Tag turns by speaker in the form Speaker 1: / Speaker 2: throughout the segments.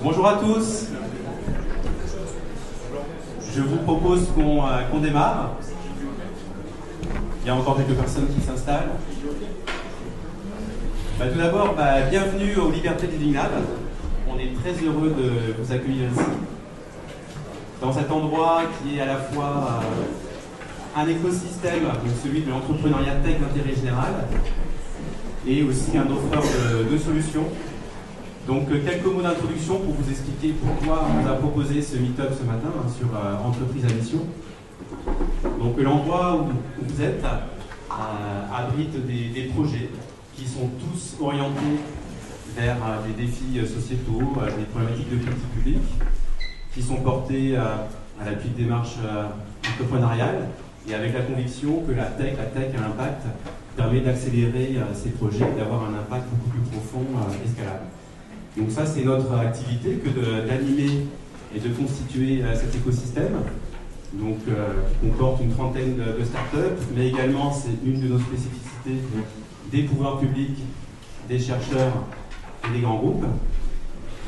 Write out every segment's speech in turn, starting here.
Speaker 1: Bonjour à tous. Je vous propose qu'on démarre. Il y a encore quelques personnes qui s'installent. Tout d'abord, bienvenue aux Libertés du Lignal. On est très heureux de vous accueillir ici, dans cet endroit qui est à la fois un écosystème, donc celui de l'entrepreneuriat tech d'intérêt général, et aussi un offreur de solutions. Donc quelques mots d'introduction pour vous expliquer pourquoi on a proposé ce meet-up ce matin sur entreprise à mission. Donc l'endroit où vous êtes abrite des projets qui sont tous orientés vers des défis sociétaux, des problématiques de politique publique, qui sont portés à l'appui de démarches entrepreneuriales et avec la conviction que la tech à l'impact permet d'accélérer ces projets, d'avoir un impact beaucoup plus profond et scalable. Donc ça, c'est notre activité, que d'animer et de constituer cet écosystème, donc, qui comporte une trentaine de startups, mais également, c'est une de nos spécificités, des pouvoirs publics, des chercheurs et des grands groupes.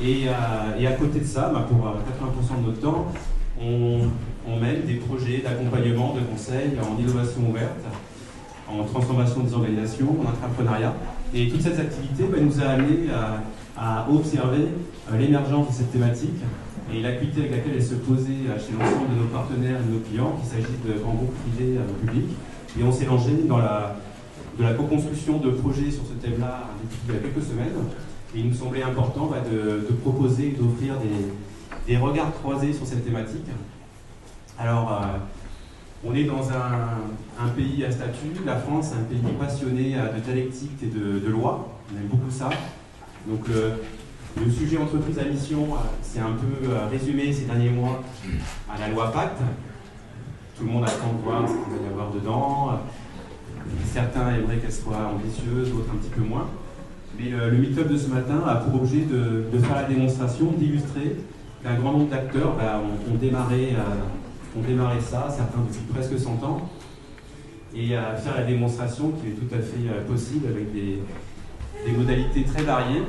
Speaker 1: Et à côté de ça, pour 80% de notre temps, on mène des projets d'accompagnement, de conseil en innovation ouverte, en transformation des organisations, en entrepreneuriat. Et toutes ces activités nous a amené à observer l'émergence de cette thématique et l'acuité avec laquelle elle se posait chez l'ensemble de nos partenaires et de nos clients, qu'il s'agisse de grands groupes privés ou publics. Et on s'est lancé dans de la co-construction de projets sur ce thème-là depuis il y a quelques semaines. Et il nous semblait important de proposer, d'offrir des regards croisés sur cette thématique. Alors, on est dans un pays à statut, la France, un pays passionné de dialectique et de loi. On aime beaucoup ça. Donc le sujet entreprise à mission, c'est un peu résumé ces derniers mois à la loi Pacte. Tout le monde attend de voir ce qu'il va y avoir dedans. Certains aimeraient qu'elle soit ambitieuse, d'autres un petit peu moins. Mais le meet-up de ce matin a pour objet de faire la démonstration, d'illustrer qu'un grand nombre d'acteurs ont démarré ça, certains depuis presque 100 ans, et faire la démonstration qui est tout à fait possible avec des modalités très variées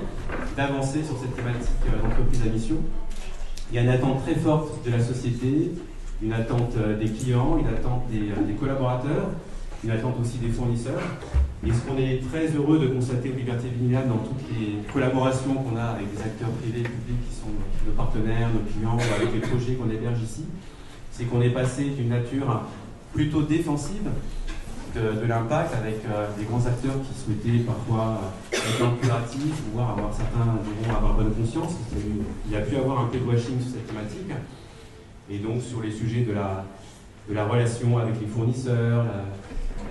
Speaker 1: d'avancer sur cette thématique d'entreprise à mission. Il y a une attente très forte de la société, une attente des clients, une attente des collaborateurs, une attente aussi des fournisseurs. Et ce qu'on est très heureux de constater aux Libertés Vignales dans toutes les collaborations qu'on a avec des acteurs privés et publics qui sont nos partenaires, nos clients, ou avec les projets qu'on héberge ici, c'est qu'on est passé d'une nature plutôt défensive de l'impact avec des grands acteurs qui souhaitaient parfois être un peu curatifs, voire certains diront avoir bonne conscience. Il y a pu avoir un peu de washing sur cette thématique. Et donc sur les sujets de la relation avec les fournisseurs,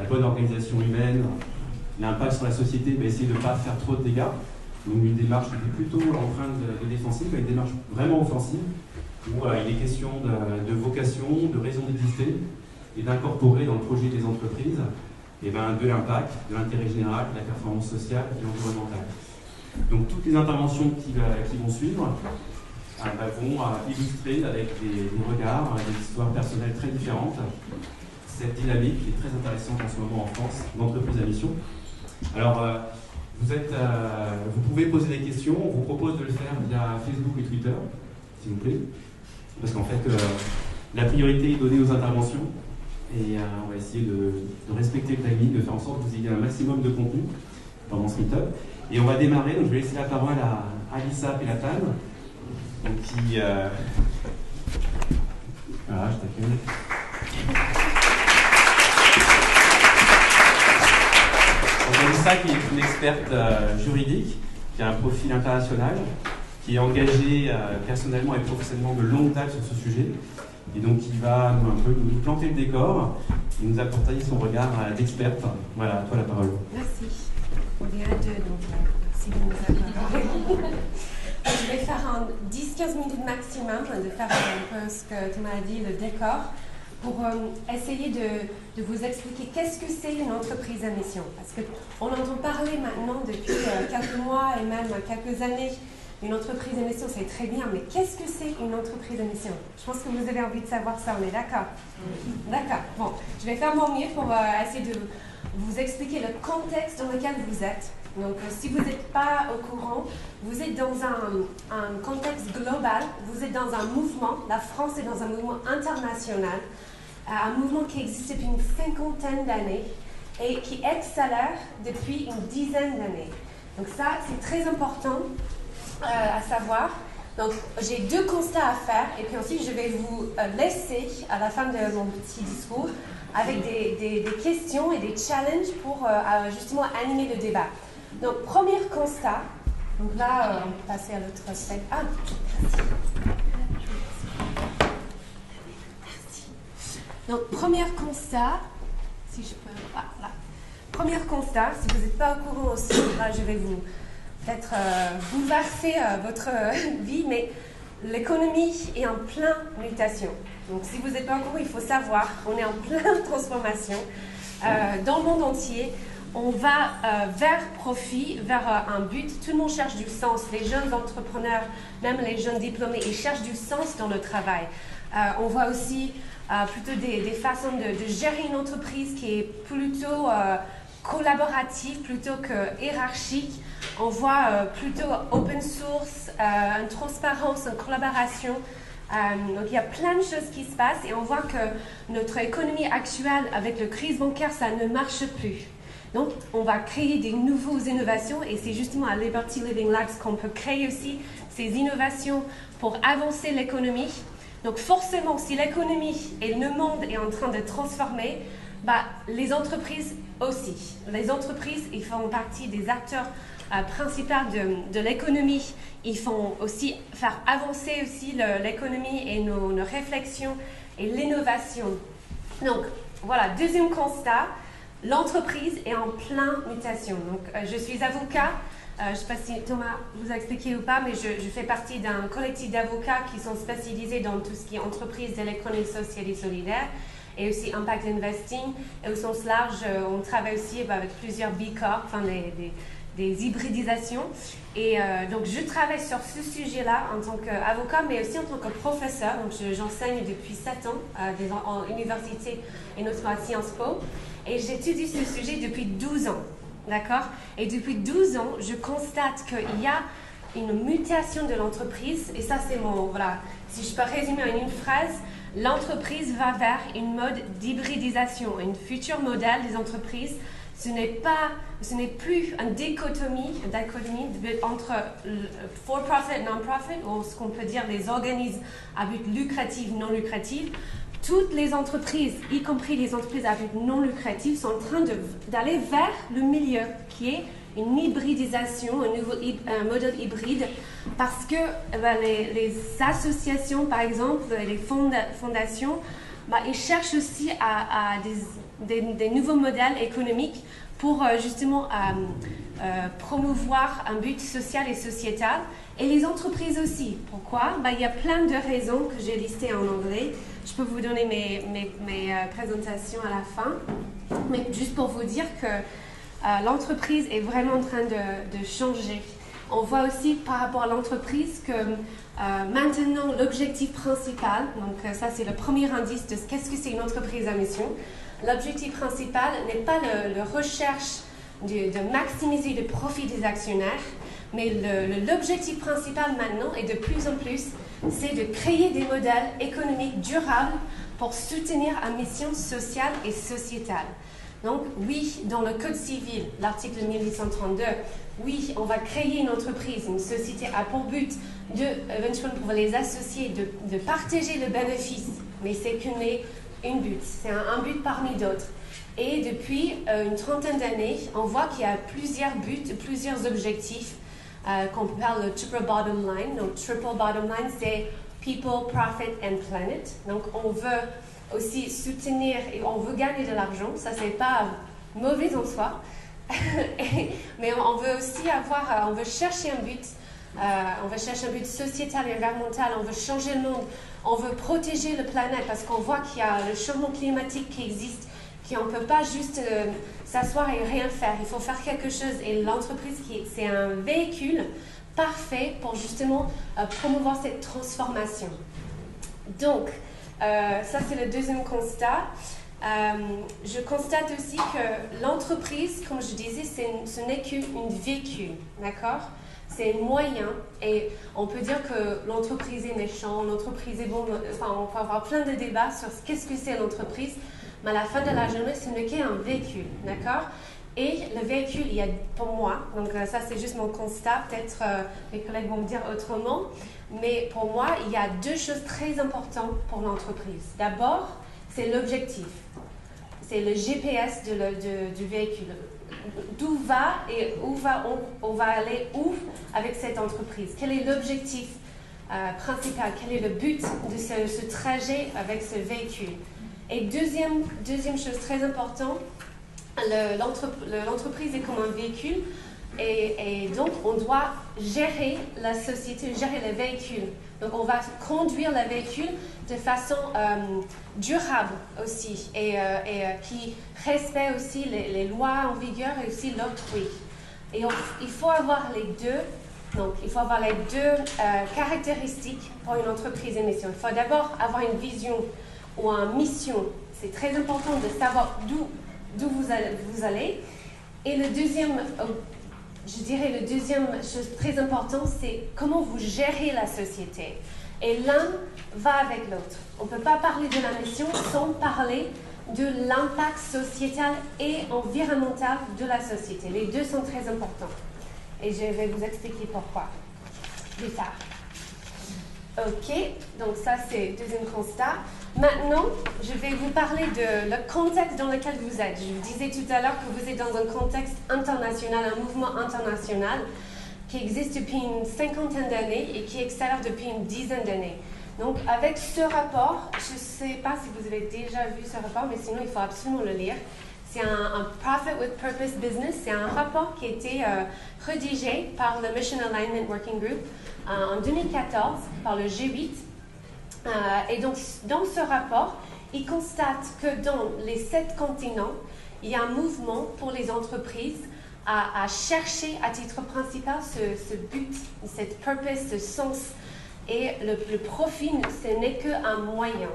Speaker 1: la bonne organisation humaine, l'impact sur la société, essayer de ne pas faire trop de dégâts. Donc une démarche qui est plutôt empreinte de défensive, une démarche vraiment offensive, où il est question de vocation, de raison d'exister, et d'incorporer dans le projet des entreprises de l'impact, de l'intérêt général, de la performance sociale et environnementale. Donc toutes les interventions qui vont suivre vont illustrer avec des regards, des histoires personnelles très différentes, cette dynamique qui est très intéressante en ce moment en France, d'entreprise à mission. Alors, vous pouvez poser des questions, on vous propose de le faire via Facebook et Twitter, s'il vous plaît, parce qu'en fait, la priorité est donnée aux interventions. Et on va essayer de respecter le timing, de faire en sorte que vous ayez un maximum de contenu pendant ce meet-up. Et on va démarrer, donc je vais laisser la parole à Alissa Pelatan, qui... Voilà, je t'accueille. Donc Alissa qui est une experte juridique, qui a un profil international, qui est engagée personnellement et professionnellement de longue date sur ce sujet. Et donc il va un peu nous planter le décor et nous apporter son regard d'experte. Voilà, à toi la parole.
Speaker 2: Merci. On est à deux, donc merci de nous accorder. Je vais faire 10-15 minutes maximum de faire un peu ce que tu m'as dit, le décor, pour essayer de vous expliquer qu'est-ce que c'est une entreprise à mission. Parce qu'on entend parler maintenant depuis quelques mois et même quelques années. Une entreprise à mission, c'est très bien, mais qu'est-ce que c'est une entreprise à mission? Je pense que vous avez envie de savoir ça, on est d'accord? D'accord. Bon, je vais faire mon mieux pour essayer de vous expliquer le contexte dans lequel vous êtes Donc, si vous n'êtes pas au courant, vous êtes dans un contexte global, vous êtes dans un mouvement, la France est dans un mouvement international, un mouvement qui existe depuis une cinquantaine d'années et qui accélère depuis une dizaine d'années. Donc ça, c'est très important à savoir. Donc, j'ai 2 constats à faire et puis ensuite, je vais vous laisser à la fin de mon petit discours avec des questions et des challenges pour justement animer le débat. Donc, premier constat. Donc là, on peut passer à l'autre slide. Ah, merci. Donc, premier constat. Si je peux... Ah, là. Premier constat, si vous n'êtes pas au courant aussi, là, je vais vous peut-être bouleverser votre vie, mais l'économie est en pleine mutation. Donc, si vous n'êtes pas au courant, il faut savoir qu'on est en pleine transformation dans le monde entier. On va vers profit, vers un but. Tout le monde cherche du sens. Les jeunes entrepreneurs, même les jeunes diplômés, ils cherchent du sens dans le travail. On voit aussi plutôt des façons de gérer une entreprise qui est plutôt collaborative plutôt que hiérarchique. On voit plutôt open source, une transparence, une collaboration. Donc il y a plein de choses qui se passent et on voit que notre économie actuelle avec la crise bancaire, ça ne marche plus. Donc on va créer des nouvelles innovations et c'est justement à Liberty Living Labs qu'on peut créer aussi ces innovations pour avancer l'économie. Donc forcément, si l'économie et le monde est en train de transformer, les entreprises aussi. Les entreprises, ils font partie des acteurs principaux de l'économie. Ils font aussi faire avancer aussi l'économie et nos réflexions et l'innovation. Donc voilà, deuxième constat, l'entreprise est en pleine mutation. Donc je suis avocat. Je ne sais pas si Thomas vous a expliqué ou pas, mais je fais partie d'un collectif d'avocats qui sont spécialisés dans tout ce qui est entreprise d'électronique sociale et solidaire et aussi impact investing. Et au sens large, on travaille aussi avec plusieurs B Corp, enfin des hybridisations. Et donc je travaille sur ce sujet-là en tant qu'avocat, mais aussi en tant que professeur. Donc j'enseigne depuis 7 ans en université et notamment à Sciences Po. Et j'étudie ce sujet depuis 12 ans. D'accord? Et depuis 12 ans, je constate qu'il y a une mutation de l'entreprise. Et ça, c'est voilà, si je peux résumer en une phrase, l'entreprise va vers une mode d'hybridisation, une future modèle des entreprises. Ce n'est plus une dichotomie entre for-profit et non-profit, ou ce qu'on peut dire les organismes à but lucratif, non lucratif. Toutes les entreprises, y compris les entreprises à but non lucratif, sont en train d'aller vers le milieu, qui est une hybridisation, un modèle hybride, parce que les associations, par exemple, les fondations, ils cherchent aussi à des nouveaux modèles économiques pour justement promouvoir un but social et sociétal. Et les entreprises aussi. Pourquoi? Il y a plein de raisons que j'ai listées en anglais. Je peux vous donner mes présentations à la fin. Mais juste pour vous dire que l'entreprise est vraiment en train de changer. On voit aussi par rapport à l'entreprise que maintenant l'objectif principal, donc ça c'est le premier indice de qu'est-ce que c'est une entreprise à mission. L'objectif principal n'est pas la recherche de maximiser le profit des actionnaires, mais l'objectif principal maintenant et de plus en plus, c'est de créer des modèles économiques durables pour soutenir une mission sociale et sociétale. Donc oui, dans le Code civil, l'article 1832, oui, on va créer une entreprise, une société a pour but éventuellement pour les associés, de partager le bénéfice, mais c'est qu'une but, c'est un but parmi d'autres. Et depuis une trentaine d'années, on voit qu'il y a plusieurs buts, plusieurs objectifs qu'on parle le triple bottom line. Donc triple bottom line, c'est people, profit and planet. Donc on veut aussi soutenir et on veut gagner de l'argent. Ça, c'est pas mauvais en soi. Mais on veut aussi on veut chercher un but. On veut chercher un but sociétal et environnemental. On veut changer le monde. On veut protéger la planète parce qu'on voit qu'il y a le changement climatique qui existe, qu'on ne peut pas juste s'asseoir et rien faire. Il faut faire quelque chose. Et l'entreprise, c'est un véhicule parfait pour justement promouvoir cette transformation. Donc, ça c'est le deuxième constat. je constate aussi que l'entreprise, comme je disais, ce n'est qu'une véhicule, d'accord? C'est un moyen, et on peut dire que l'entreprise est méchante, l'entreprise est bonne, enfin, on peut avoir plein de débats sur qu'est-ce que c'est l'entreprise, mais à la fin de la journée, ce n'est qu'un véhicule, d'accord? Et le véhicule, il y a, pour moi, donc ça c'est juste mon constat, peut-être mes collègues vont me dire autrement, mais pour moi, il y a deux choses très importantes pour l'entreprise. D'abord, c'est l'objectif, c'est le GPS du véhicule. D'où va et on va aller où avec cette entreprise? Quel est l'objectif principal? Quel est le but de ce trajet avec ce véhicule? Et deuxième chose très importante, l'entreprise est comme un véhicule et donc on doit gérer la société, gérer le véhicule. Donc on va conduire le véhicule de façon durable aussi et qui respecte aussi les lois en vigueur et aussi l'autrui. Et il faut avoir les deux. Donc, il faut avoir les deux caractéristiques pour une entreprise émission. Il faut d'abord avoir une vision ou une mission. C'est très important de savoir d'où vous allez. Et le deuxième, je dirais, le deuxième chose très importante, c'est comment vous gérez la société. Et l'un va avec l'autre. On ne peut pas parler de la mission sans parler de l'impact sociétal et environnemental de la société. Les deux sont très importants. Et je vais vous expliquer pourquoi plus tard. Ok, donc ça c'est le deuxième constat. Maintenant, je vais vous parler de le contexte dans lequel vous êtes. Je vous disais tout à l'heure que vous êtes dans un contexte international, un mouvement international qui existe depuis une cinquantaine d'années et qui accélère depuis une dizaine d'années. Donc avec ce rapport, je ne sais pas si vous avez déjà vu ce rapport, mais sinon il faut absolument le lire. C'est un Profit with Purpose Business. C'est un rapport qui a été rédigé par le Mission Alignment Working Group en 2014 par le G8. Et donc, dans ce rapport, il constate que dans les 7 continents, il y a un mouvement pour les entreprises à chercher à titre principal ce but, cette purpose, ce sens. Et le profit, ce n'est qu'un moyen.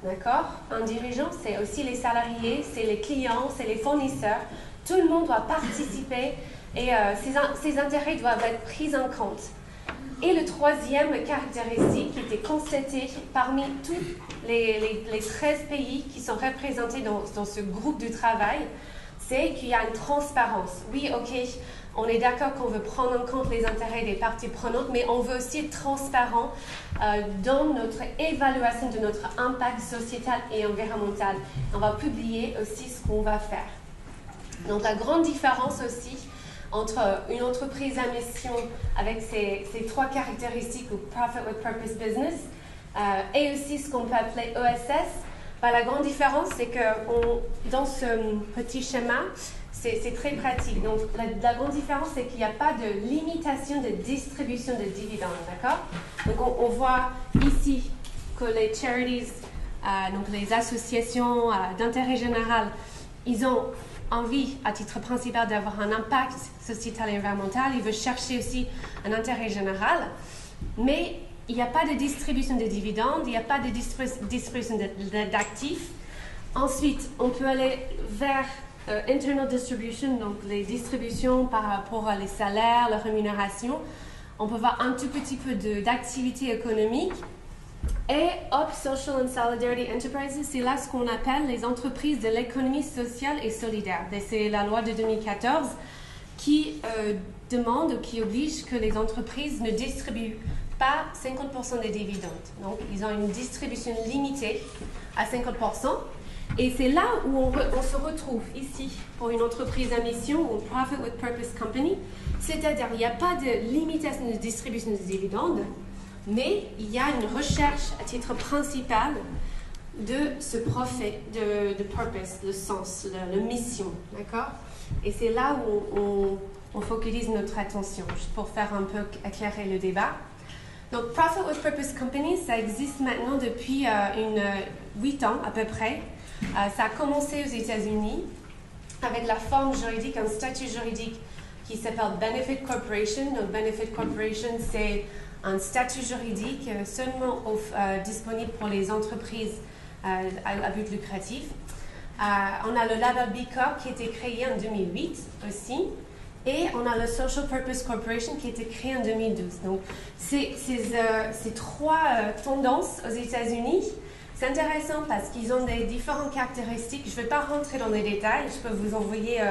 Speaker 2: D'accord? Un dirigeant, c'est aussi les salariés, c'est les clients, c'est les fournisseurs. Tout le monde doit participer et ses intérêts doivent être pris en compte. Et le troisième caractéristique qui était constatée parmi tous les 13 pays qui sont représentés dans ce groupe de travail, c'est qu'il y a une transparence. Oui, ok, on est d'accord qu'on veut prendre en compte les intérêts des parties prenantes, mais on veut aussi être transparent dans notre évaluation de notre impact sociétal et environnemental. On va publier aussi ce qu'on va faire. Donc la grande différence aussi entre une entreprise à mission avec ces 3 caractéristiques ou Profit with Purpose Business et aussi ce qu'on peut appeler ESS, la grande différence c'est que dans ce petit schéma, c'est très pratique. Donc la grande différence c'est qu'il n'y a pas de limitation de distribution de dividendes, d'accord? Donc on voit ici que les charities, donc les associations d'intérêt général, ils ont envie, à titre principal, d'avoir un impact sociétal et environnemental. Ils veulent chercher aussi un intérêt général. Mais il n'y a pas de distribution de dividendes, il n'y a pas de distribution d'actifs. Ensuite, on peut aller vers internal distribution, donc les distributions par rapport à les salaires, la rémunération. On peut voir un tout petit peu d'activité économique. Et Up Social and Solidarity Enterprises, c'est là ce qu'on appelle les entreprises de l'économie sociale et solidaire. Et c'est la loi de 2014 qui demande, qui oblige que les entreprises ne distribuent pas 50% des dividendes. Donc, ils ont une distribution limitée à 50%. Et c'est là où on se retrouve ici pour une entreprise à mission ou Profit with Purpose Company. C'est-à-dire, il n'y a pas de limitation de distribution des dividendes, mais il y a une recherche à titre principal de ce profit, de purpose, le sens, la mission, d'accord? Et c'est là où on focalise notre attention, juste pour faire un peu éclairer le débat. Donc, Profit with Purpose Company, ça existe maintenant depuis 8 ans à peu près. Ça a commencé aux États-Unis avec la forme juridique, un statut juridique qui s'appelle Benefit Corporation. Donc, Benefit Corporation, c'est un statut juridique seulement disponible pour les entreprises à but lucratif. On a le label B Corp qui a été créé en 2008 aussi. Et on a le Social Purpose Corporation qui a été créé en 2012. Donc, ces trois tendances aux États-Unis, c'est intéressant parce qu'ils ont des différentes caractéristiques. Je ne vais pas rentrer dans les détails, je peux vous envoyer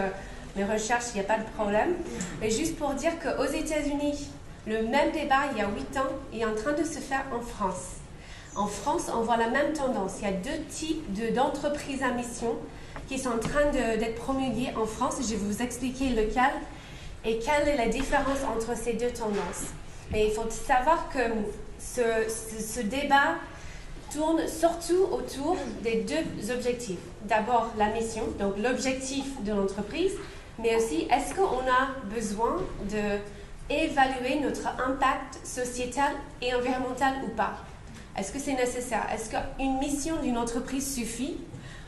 Speaker 2: mes recherches, il n'y a pas de problème. Mais juste pour dire qu'aux États-Unis, le même débat il y a 8 ans est en train de se faire en France. En France, on voit la même tendance. Il y a deux types d'entreprises à mission qui sont en train d'être promulguées en France. Je vais vous expliquer lequel et quelle est la différence entre ces deux tendances. Mais il faut savoir que ce débat tourne surtout autour des deux objectifs. D'abord, la mission, donc l'objectif de l'entreprise, mais aussi est-ce qu'on a besoin d'évaluer notre impact sociétal et environnemental ou pas? Est-ce que c'est nécessaire? Est-ce qu'une mission d'une entreprise suffit?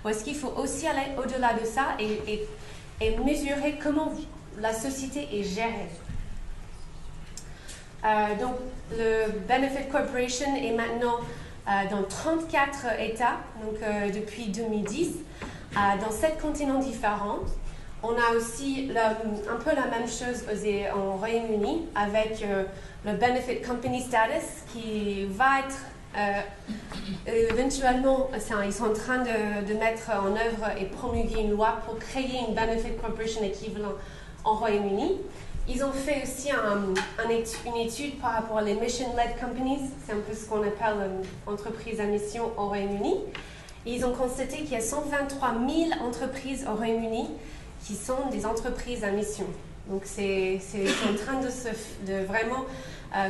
Speaker 2: Ou est-ce qu'il faut aussi aller au-delà de ça et mesurer comment la société est gérée? Donc, le Benefit Corporation est maintenant dans 34 États, donc depuis 2010, dans 7 continents différents. On a aussi un peu la même chose au Royaume-Uni avec le Benefit Company Status qui va être éventuellement, ils sont en train de mettre en œuvre et promulguer une loi pour créer une Benefit Corporation équivalent en Royaume-Uni. Ils ont fait aussi une étude par rapport aux Mission-Led Companies, c'est un peu ce qu'on appelle entreprises à mission au Royaume-Uni. Et ils ont constaté qu'il y a 123 000 entreprises au Royaume-Uni qui sont des entreprises à mission. Donc c'est en train de vraiment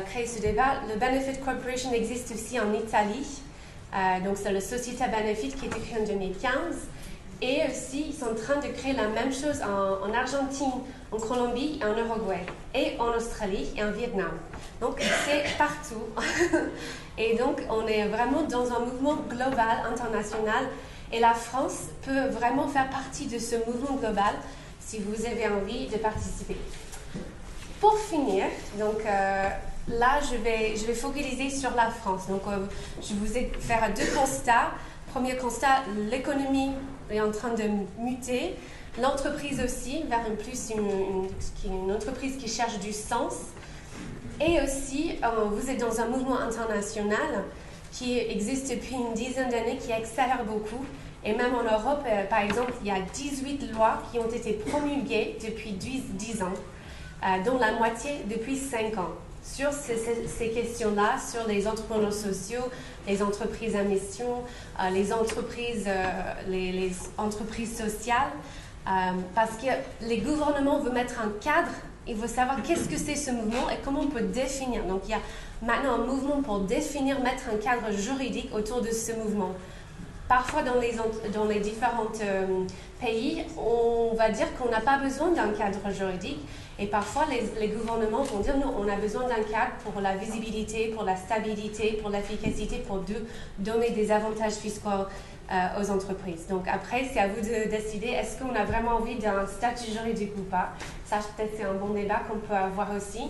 Speaker 2: créer ce débat. Le Benefit Corporation existe aussi en Italie, donc c'est le Società Benefit qui a été créé en 2015. Et aussi, ils sont en train de créer la même chose en Argentine, en Colombie, en Uruguay, et en Australie et en Vietnam. Donc, c'est partout. Et donc, on est vraiment dans un mouvement global, international. Et la France peut vraiment faire partie de ce mouvement global si vous avez envie de participer. Pour finir, donc là, je vais focaliser sur la France. Donc, je vous ai fait 2 constats. Premier constat, l'économie est en train de muter. L'entreprise aussi, vers une entreprise qui cherche du sens. Et aussi, vous êtes dans un mouvement international qui existe depuis une dizaine d'années, qui accélère beaucoup. Et même en Europe, par exemple, il y a 18 lois qui ont été promulguées depuis 10 ans, dont la moitié depuis 5 ans. Sur ces questions-là, sur les entrepreneurs sociaux, les entreprises à mission, les entreprises sociales, parce que les gouvernements veulent mettre un cadre, ils veulent savoir qu'est-ce que c'est ce mouvement et comment on peut définir. Donc il y a maintenant un mouvement pour définir, mettre un cadre juridique autour de ce mouvement. Parfois dans les différents pays, on va dire qu'on n'a pas besoin d'un cadre juridique. Et parfois, les gouvernements vont dire, non, on a besoin d'un cadre pour la visibilité, pour la stabilité, pour l'efficacité, pour donner des avantages fiscaux aux entreprises. Donc après, c'est à vous de décider, est-ce qu'on a vraiment envie d'un statut juridique ou pas? Ça, peut-être, c'est un bon débat qu'on peut avoir aussi.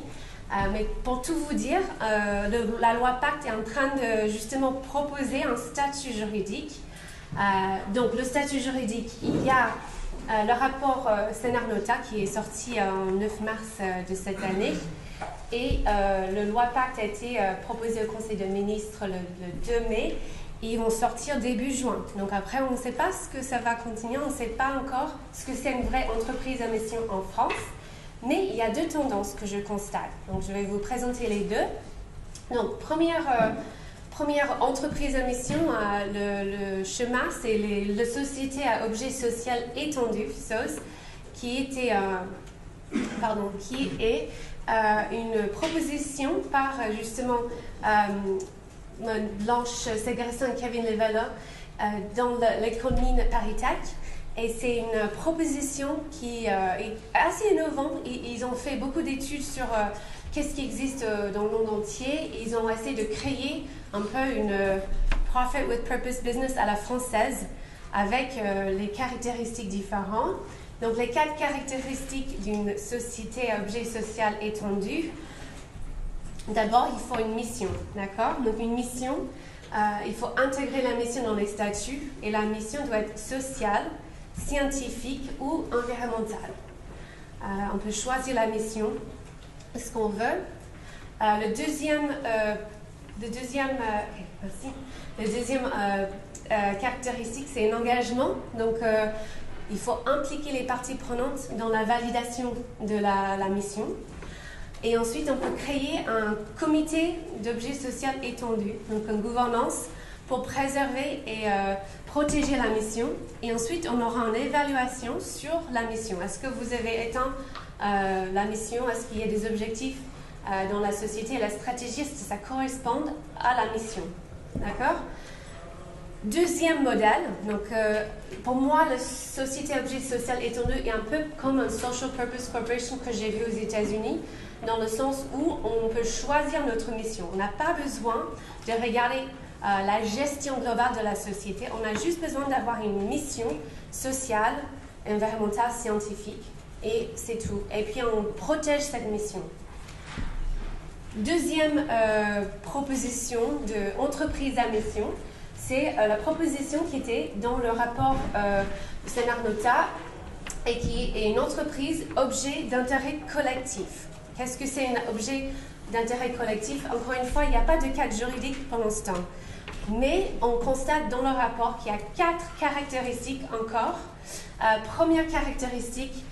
Speaker 2: Mais pour tout vous dire, la loi Pacte est en train de justement proposer un statut juridique. Donc le statut juridique, il y a le rapport Senar-Nota qui est sorti en 9 mars de cette année et le loi Pacte a été proposé au Conseil des ministres le 2 mai et ils vont sortir début juin. Donc après, on ne sait pas ce que ça va continuer, on ne sait pas encore ce que c'est une vraie entreprise à mission en France, mais il y a 2 tendances que je constate. Donc je vais vous présenter les 2. Donc première entreprise à mission, le schéma, c'est la société à objet social étendu, SOS, qui est une proposition par justement Blanche Ségresson et Kevin Levella dans l'économie Paris-Tech. Et c'est une proposition qui est assez innovante. Ils ont fait beaucoup d'études sur qu'est-ce qui existe dans le monde entier. Ils ont essayé de créer un peu une profit with purpose business à la française avec les caractéristiques différentes. Donc les 4 caractéristiques d'une société à objet social étendu. D'abord, il faut une mission, d'accord? Donc une mission, il faut intégrer la mission dans les statuts et la mission doit être sociale scientifique ou environnementale. On peut choisir la mission, ce qu'on veut. Le deuxième caractéristique, c'est un engagement. Donc, il faut impliquer les parties prenantes dans la validation de la mission. Et ensuite, on peut créer un comité d'objets sociaux étendu, donc une gouvernance pour préserver et protéger la mission. Et ensuite, on aura une évaluation sur la mission. Est-ce que vous avez éteint la mission? Est-ce qu'il y a des objectifs dans la société et la stratégie? Est-ce que ça correspond à la mission? D'accord? Deuxième modèle, donc pour moi, la société objet social étendu est un peu comme un social purpose corporation que j'ai vu aux États-Unis, dans le sens où on peut choisir notre mission. On n'a pas besoin de regarder la gestion globale de la société. On a juste besoin d'avoir une mission sociale, environnementale, scientifique, et c'est tout. Et puis on protège cette mission. Deuxième proposition d'entreprise à mission, c'est la proposition qui était dans le rapport Sénat-Nota et qui est une entreprise objet d'intérêt collectif. Qu'est-ce que c'est un objet d'intérêt collectif? Encore une fois, il n'y a pas de cadre juridique pour l'instant. Mais on constate dans le rapport qu'il y a 4 caractéristiques encore. Première caractéristique,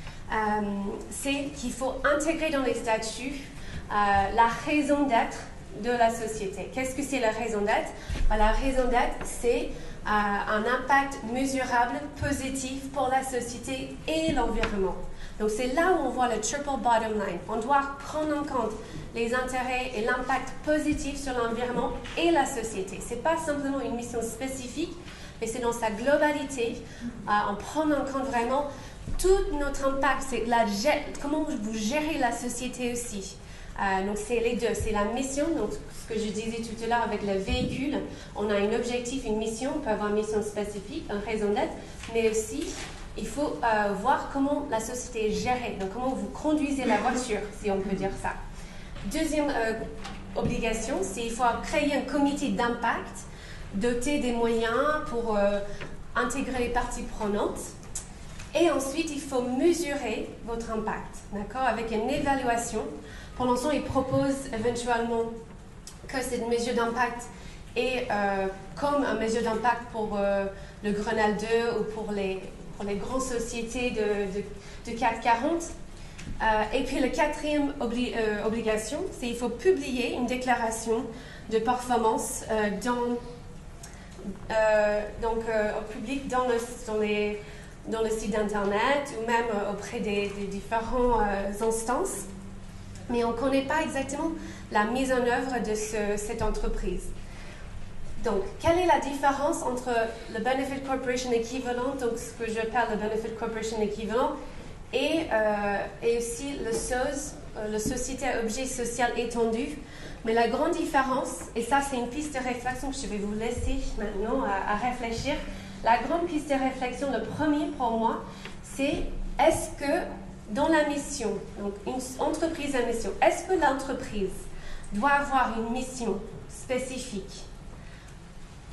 Speaker 2: c'est qu'il faut intégrer dans les statuts la raison d'être de la société. Qu'est-ce que c'est la raison d'être? La raison d'être, c'est un impact mesurable, positif pour la société et l'environnement. Donc c'est là où on voit le triple bottom line. On doit prendre en compte les intérêts et l'impact positif sur l'environnement et la société. Ce n'est pas simplement une mission spécifique, mais c'est dans sa globalité, en prenant en compte vraiment tout notre impact. C'est comment vous gérez la société aussi. Donc c'est les deux, c'est la mission, donc ce que je disais tout à l'heure avec le véhicule, on a un objectif, une mission, on peut avoir une mission spécifique, une raison d'être, mais aussi il faut voir comment la société est gérée, donc comment vous conduisez la voiture, si on peut dire ça. Deuxième obligation, c'est qu'il faut créer un comité d'impact, doté des moyens pour intégrer les parties prenantes. Et ensuite, il faut mesurer votre impact, d'accord, avec une évaluation. Pour l'instant, ils proposent éventuellement que cette mesure d'impact est comme une mesure d'impact pour le Grenelle 2 ou pour les grandes sociétés de CAC 40. Et puis, la quatrième obligation, c'est qu'il faut publier une déclaration de performance au public dans le site internet ou même auprès des différentes instances. Mais on ne connaît pas exactement la mise en œuvre de cette entreprise. Donc, quelle est la différence entre le Benefit Corporation équivalent, donc ce que j'appelle le Benefit Corporation équivalent, et aussi le SOS, le Société à objet social étendu. Mais la grande différence, et ça c'est une piste de réflexion que je vais vous laisser maintenant à réfléchir, la grande piste de réflexion, le premier pour moi, c'est est-ce que dans la mission, donc une entreprise à mission, est-ce que l'entreprise doit avoir une mission spécifique?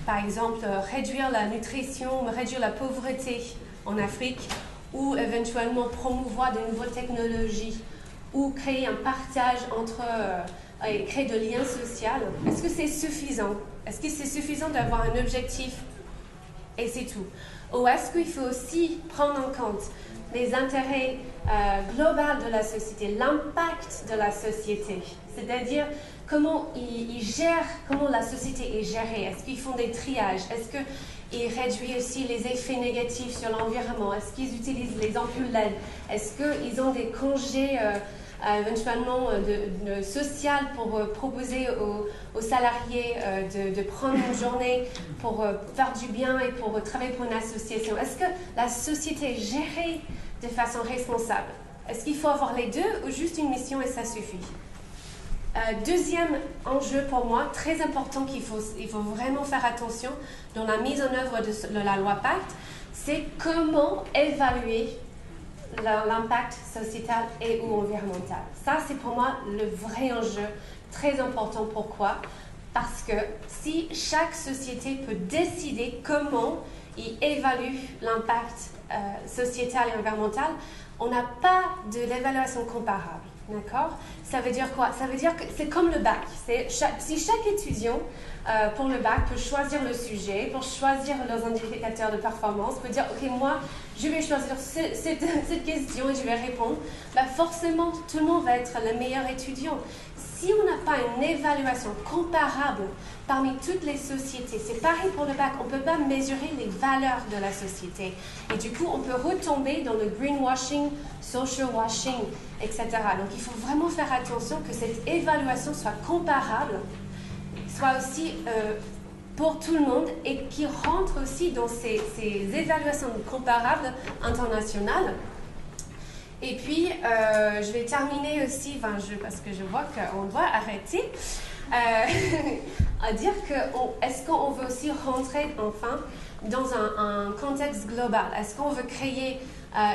Speaker 2: Par exemple, réduire la nutrition, réduire la pauvreté en Afrique, ou éventuellement promouvoir de nouvelles technologies, ou créer un partage entre, et créer de liens sociaux. Est-ce que c'est suffisant? Est-ce que c'est suffisant d'avoir un objectif et c'est tout? Ou est-ce qu'il faut aussi prendre en compte les intérêts globaux de la société, l'impact de la société, c'est-à-dire comment ils gèrent, comment la société est gérée, est-ce qu'ils font des triages, est-ce qu'ils réduisent aussi les effets négatifs sur l'environnement, est-ce qu'ils utilisent les ampoules LED, est-ce qu'ils ont des congés éventuellement social pour proposer aux salariés de prendre une journée pour faire du bien et pour travailler pour une association. Est-ce que la société est gérée de façon responsable? Est-ce qu'il faut avoir les deux ou juste une mission et ça suffit? Deuxième enjeu pour moi, très important il faut vraiment faire attention dans la mise en œuvre de la loi Pacte, c'est comment évaluer l'impact sociétal et ou environnemental. Ça, c'est pour moi le vrai enjeu très important. Pourquoi? Parce que si chaque société peut décider comment ils évaluent l'impact sociétal et environnemental, on n'a pas de l'évaluation comparable. D'accord? Ça veut dire quoi? Ça veut dire que c'est comme le bac. Si chaque étudiant pour le bac peut choisir le sujet, pour choisir leurs indicateurs de performance, peut dire, ok, moi, je vais choisir cette question et je vais répondre, bah forcément, tout le monde va être le meilleur étudiant. Si on n'a pas une évaluation comparable parmi toutes les sociétés, c'est pareil pour le bac, on ne peut pas mesurer les valeurs de la société. Et du coup, on peut retomber dans le greenwashing, social washing, etc. Donc, il faut vraiment faire attention que cette évaluation soit comparable, soit aussi pour tout le monde et qui rentre aussi dans ces évaluations comparables internationales. Et puis, je vais terminer aussi, parce que je vois qu'on doit arrêter, à dire que est-ce qu'on veut aussi rentrer enfin dans un contexte global? Est-ce qu'on veut créer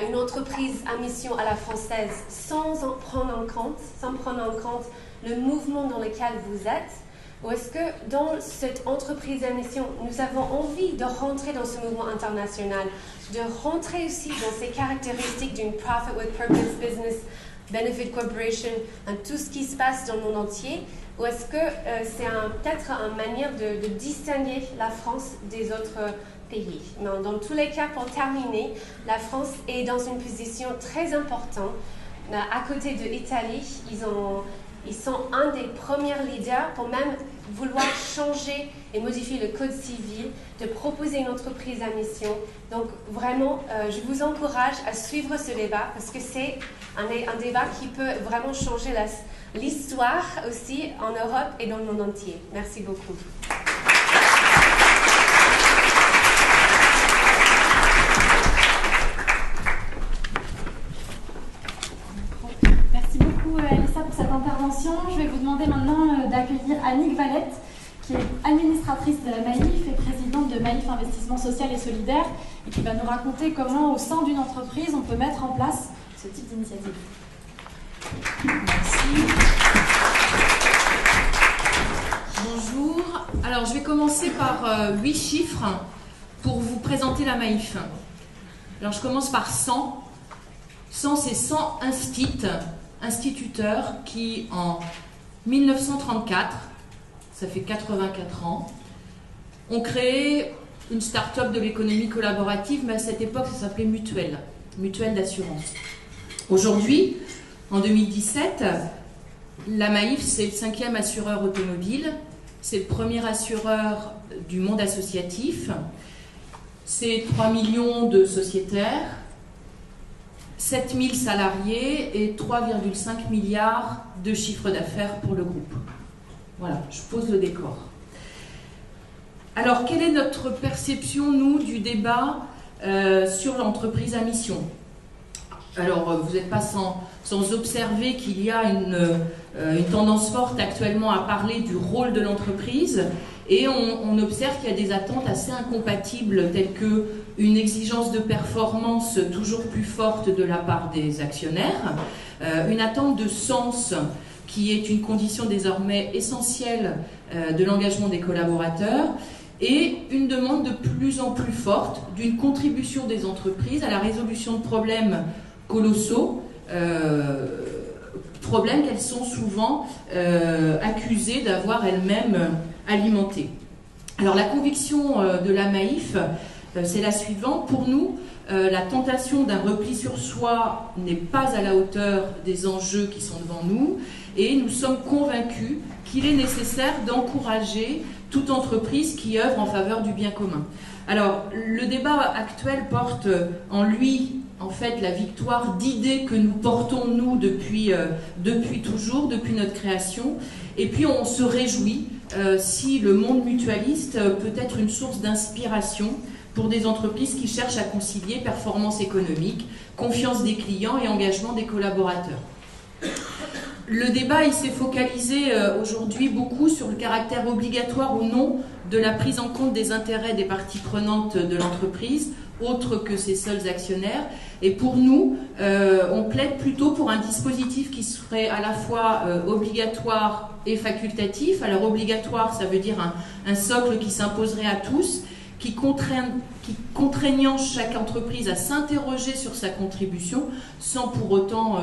Speaker 2: une entreprise à mission à la française sans prendre en compte le mouvement dans lequel vous êtes? Ou est-ce que dans cette entreprise à mission, nous avons envie de rentrer dans ce mouvement international, de rentrer aussi dans ces caractéristiques d'une Profit with Purpose Business Benefit Corporation, tout ce qui se passe dans le monde entier? Ou est-ce que c'est peut-être une manière de distinguer la France des autres pays? Non, dans tous les cas, pour terminer, la France est dans une position très importante. À côté de l'Italie, ils sont un des premiers leaders pour même vouloir changer et modifier le code civil, de proposer une entreprise à mission. Donc vraiment, je vous encourage à suivre ce débat parce que c'est un débat qui peut vraiment changer l'histoire aussi en Europe et dans le monde entier. Merci beaucoup.
Speaker 3: Elissa pour cette intervention. Je vais vous demander maintenant d'accueillir Annick Valette, qui est administratrice de la Maïf et présidente de Maïf Investissement Social et Solidaire, et qui va nous raconter comment, au sein d'une entreprise, on peut mettre en place ce type d'initiative.
Speaker 4: Merci. Bonjour. Alors, je vais commencer par 8 chiffres pour vous présenter la Maïf. Alors, je commence par 100. 100, c'est 100 instituteurs qui, en 1934, ça fait 84 ans, ont créé une start-up de l'économie collaborative, mais à cette époque, ça s'appelait Mutuelle d'assurance. Aujourd'hui, en 2017, la Maïf, c'est le 5e assureur automobile, c'est le premier assureur du monde associatif, c'est 3 millions de sociétaires, 7000 salariés et 3,5 milliards de chiffre d'affaires pour le groupe. Voilà, je pose le décor. Alors, quelle est notre perception, nous, du débat sur l'entreprise à mission? Alors, vous n'êtes pas sans observer qu'il y a une tendance forte actuellement à parler du rôle de l'entreprise et on observe qu'il y a des attentes assez incompatibles telles que une exigence de performance toujours plus forte de la part des actionnaires, une attente de sens qui est une condition désormais essentielle de l'engagement des collaborateurs et une demande de plus en plus forte d'une contribution des entreprises à la résolution de problèmes colossaux, problèmes qu'elles sont souvent accusées d'avoir elles-mêmes alimentés. Alors la conviction de la Maïf, c'est la suivante. Pour nous, la tentation d'un repli sur soi n'est pas à la hauteur des enjeux qui sont devant nous et nous sommes convaincus qu'il est nécessaire d'encourager toute entreprise qui œuvre en faveur du bien commun. Alors, le débat actuel porte en lui, en fait, la victoire d'idées que nous portons, nous, depuis toujours, depuis notre création. Et puis, on se réjouit si le monde mutualiste peut être une source d'inspiration pour des entreprises qui cherchent à concilier performance économique, confiance des clients et engagement des collaborateurs. Le débat il s'est focalisé aujourd'hui beaucoup sur le caractère obligatoire ou non de la prise en compte des intérêts des parties prenantes de l'entreprise, autres que ses seuls actionnaires. Et pour nous, on plaide plutôt pour un dispositif qui serait à la fois obligatoire et facultatif. Alors obligatoire, ça veut dire un socle qui s'imposerait à tous, contraignant chaque entreprise à s'interroger sur sa contribution sans pour autant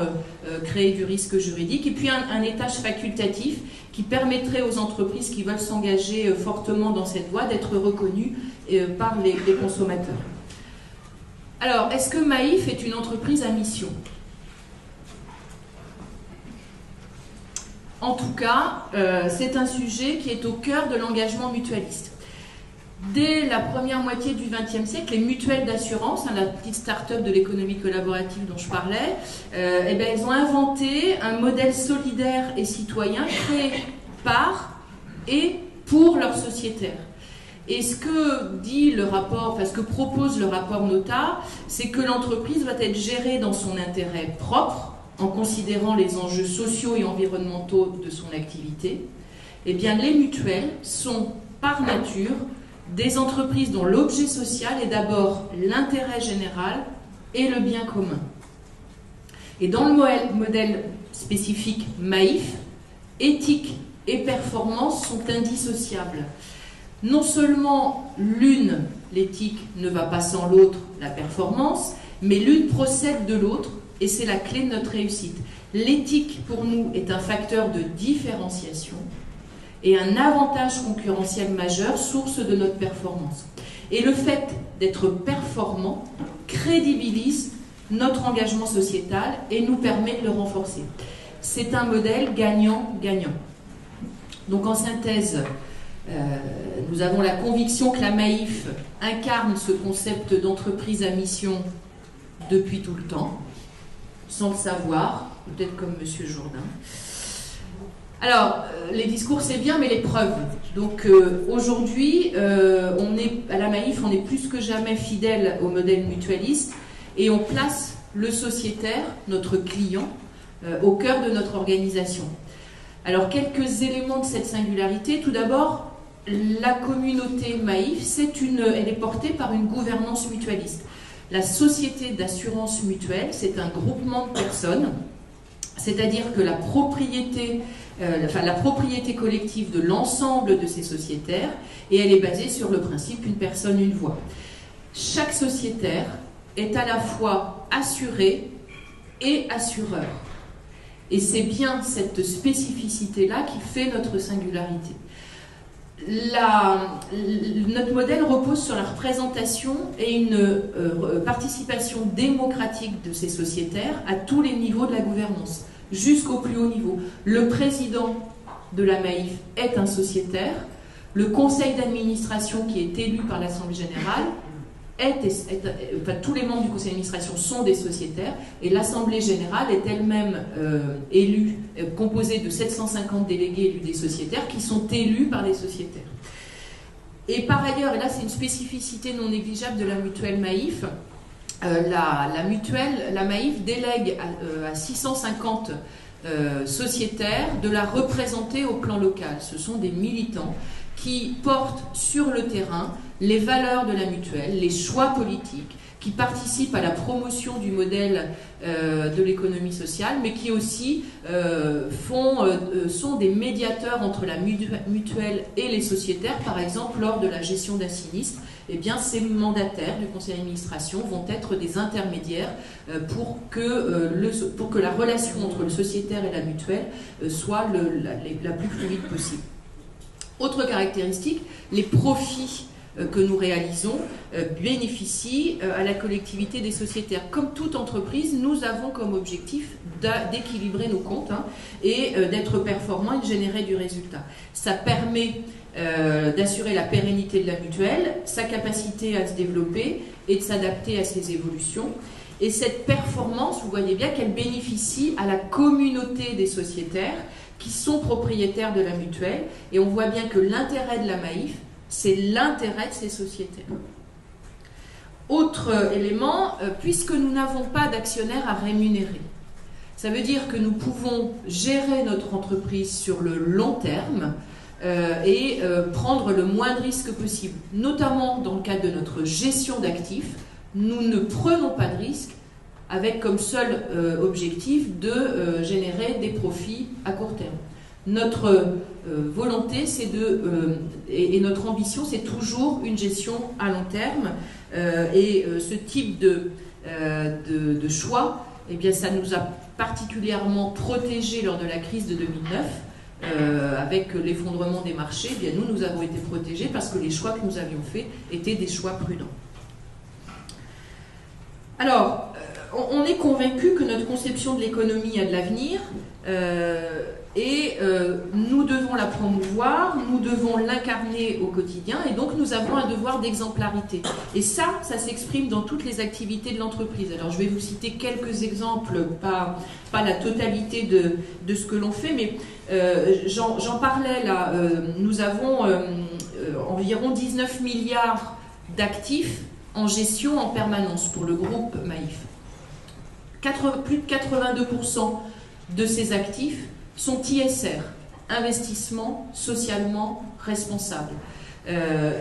Speaker 4: créer du risque juridique. Et puis un étage facultatif qui permettrait aux entreprises qui veulent s'engager fortement dans cette voie d'être reconnues par les consommateurs. Alors, est-ce que Maïf est une entreprise à mission ? En tout cas, c'est un sujet qui est au cœur de l'engagement mutualiste. Dès la première moitié du XXe siècle, les mutuelles d'assurance, la petite start-up de l'économie collaborative dont je parlais, elles ont inventé un modèle solidaire et citoyen créé par et pour leurs sociétaires. Et ce que dit le rapport, enfin ce que propose le rapport Nota, c'est que l'entreprise va être gérée dans son intérêt propre, en considérant les enjeux sociaux et environnementaux de son activité. Eh bien, les mutuelles sont, par nature, des entreprises dont l'objet social est d'abord l'intérêt général et le bien commun. Et dans le modèle spécifique Maïf, éthique et performance sont indissociables. Non seulement l'une, l'éthique, ne va pas sans l'autre, la performance, mais l'une procède de l'autre, et c'est la clé de notre réussite. L'éthique, pour nous, est un facteur de différenciation et un avantage concurrentiel majeur, source de notre performance. Et le fait d'être performant crédibilise notre engagement sociétal et nous permet de le renforcer. C'est un modèle gagnant-gagnant. Donc en synthèse, nous avons la conviction que la Maïf incarne ce concept d'entreprise à mission depuis tout le temps, sans le savoir, peut-être comme M. Jourdain. Alors, les discours c'est bien, mais les preuves. Donc aujourd'hui, à la Maïf, on est plus que jamais fidèle au modèle mutualiste et on place le sociétaire, notre client, au cœur de notre organisation. Alors, quelques éléments de cette singularité. Tout d'abord, la communauté Maïf, elle est portée par une gouvernance mutualiste. La société d'assurance mutuelle, c'est un groupement de personnes, c'est-à-dire que la propriété collective de l'ensemble de ces sociétaires, et elle est basée sur le principe une personne, une voix. Chaque sociétaire est à la fois assuré et assureur. Et c'est bien cette spécificité-là qui fait notre singularité. Notre modèle repose sur la représentation et une participation démocratique de ces sociétaires à tous les niveaux de la gouvernance, jusqu'au plus haut niveau. Le président de la Maïf est un sociétaire, le conseil d'administration qui est élu par l'Assemblée générale, tous les membres du conseil d'administration sont des sociétaires, et l'Assemblée générale est elle-même élue, composée de 750 délégués élus des sociétaires qui sont élus par les sociétaires. Et par ailleurs, et là c'est une spécificité non négligeable de la mutuelle Maïf, la Maïf délègue à 650 sociétaires de la représenter au plan local. Ce sont des militants qui portent sur le terrain les valeurs de la mutuelle, les choix politiques, qui participent à la promotion du modèle de l'économie sociale, mais qui aussi sont des médiateurs entre la mutuelle et les sociétaires. Par exemple, lors de la gestion d'un sinistre, eh bien, ces mandataires du conseil d'administration vont être des intermédiaires pour que la relation entre le sociétaire et la mutuelle soit la plus fluide possible. Autre caractéristique, les profits que nous réalisons bénéficient à la collectivité des sociétaires. Comme toute entreprise, nous avons comme objectif d'équilibrer nos comptes et d'être performants et de générer du résultat. Ça permet d'assurer la pérennité de la mutuelle, sa capacité à se développer et de s'adapter à ses évolutions. Et cette performance, vous voyez bien qu'elle bénéficie à la communauté des sociétaires qui sont propriétaires de la mutuelle. Et on voit bien que l'intérêt de la Maïf, c'est l'intérêt de ces sociétaires. Autre élément, puisque nous n'avons pas d'actionnaires à rémunérer, ça veut dire que nous pouvons gérer notre entreprise sur le long terme et prendre le moins de risques possible. Notamment dans le cadre de notre gestion d'actifs, nous ne prenons pas de risques avec comme seul objectif de générer des profits à court terme. Notre volonté, c'est et notre ambition, c'est toujours une gestion à long terme. Ce type de choix, eh bien, ça nous a particulièrement protégés lors de la crise de 2009. Avec l'effondrement des marchés, eh bien, nous avons été protégés parce que les choix que nous avions faits étaient des choix prudents. Alors, on est convaincu que notre conception de l'économie a de l'avenir nous devons la promouvoir, nous devons l'incarner au quotidien et donc nous avons un devoir d'exemplarité. Et ça s'exprime dans toutes les activités de l'entreprise. Alors je vais vous citer quelques exemples, pas la totalité de ce que l'on fait, mais j'en parlais là. Nous avons environ 19 milliards d'actifs en gestion en permanence pour le groupe Maïf. Plus de 82% de ces actifs sont ISR, investissement socialement responsable,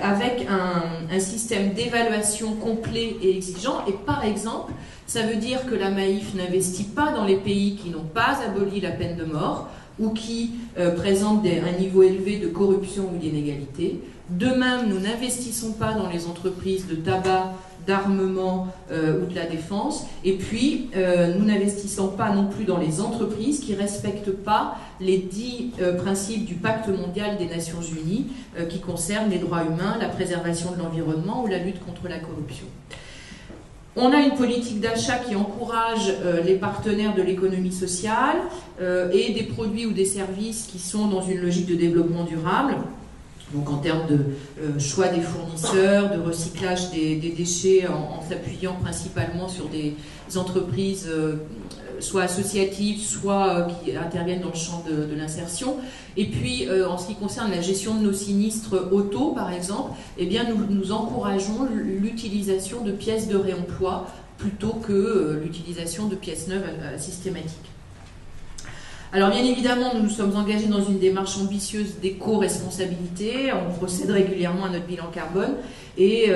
Speaker 4: avec un système d'évaluation complet et exigeant. Et par exemple, ça veut dire que la Maïf n'investit pas dans les pays qui n'ont pas aboli la peine de mort ou qui présentent un niveau élevé de corruption ou d'inégalité. De même, nous n'investissons pas dans les entreprises de tabac, d'armement ou de la défense. Et puis, nous n'investissons pas non plus dans les entreprises qui ne respectent pas les 10 principes du Pacte mondial des Nations Unies qui concernent les droits humains, la préservation de l'environnement ou la lutte contre la corruption. On a une politique d'achat qui encourage les partenaires de l'économie sociale et des produits ou des services qui sont dans une logique de développement durable. Donc en termes de choix des fournisseurs, de recyclage des déchets en s'appuyant principalement sur des entreprises soit associatives, soit qui interviennent dans le champ de l'insertion. Et puis en ce qui concerne la gestion de nos sinistres auto, par exemple, eh bien, nous encourageons l'utilisation de pièces de réemploi plutôt que l'utilisation de pièces neuves systématiques. Alors bien évidemment, nous nous sommes engagés dans une démarche ambitieuse d'éco-responsabilité, on procède régulièrement à notre bilan carbone et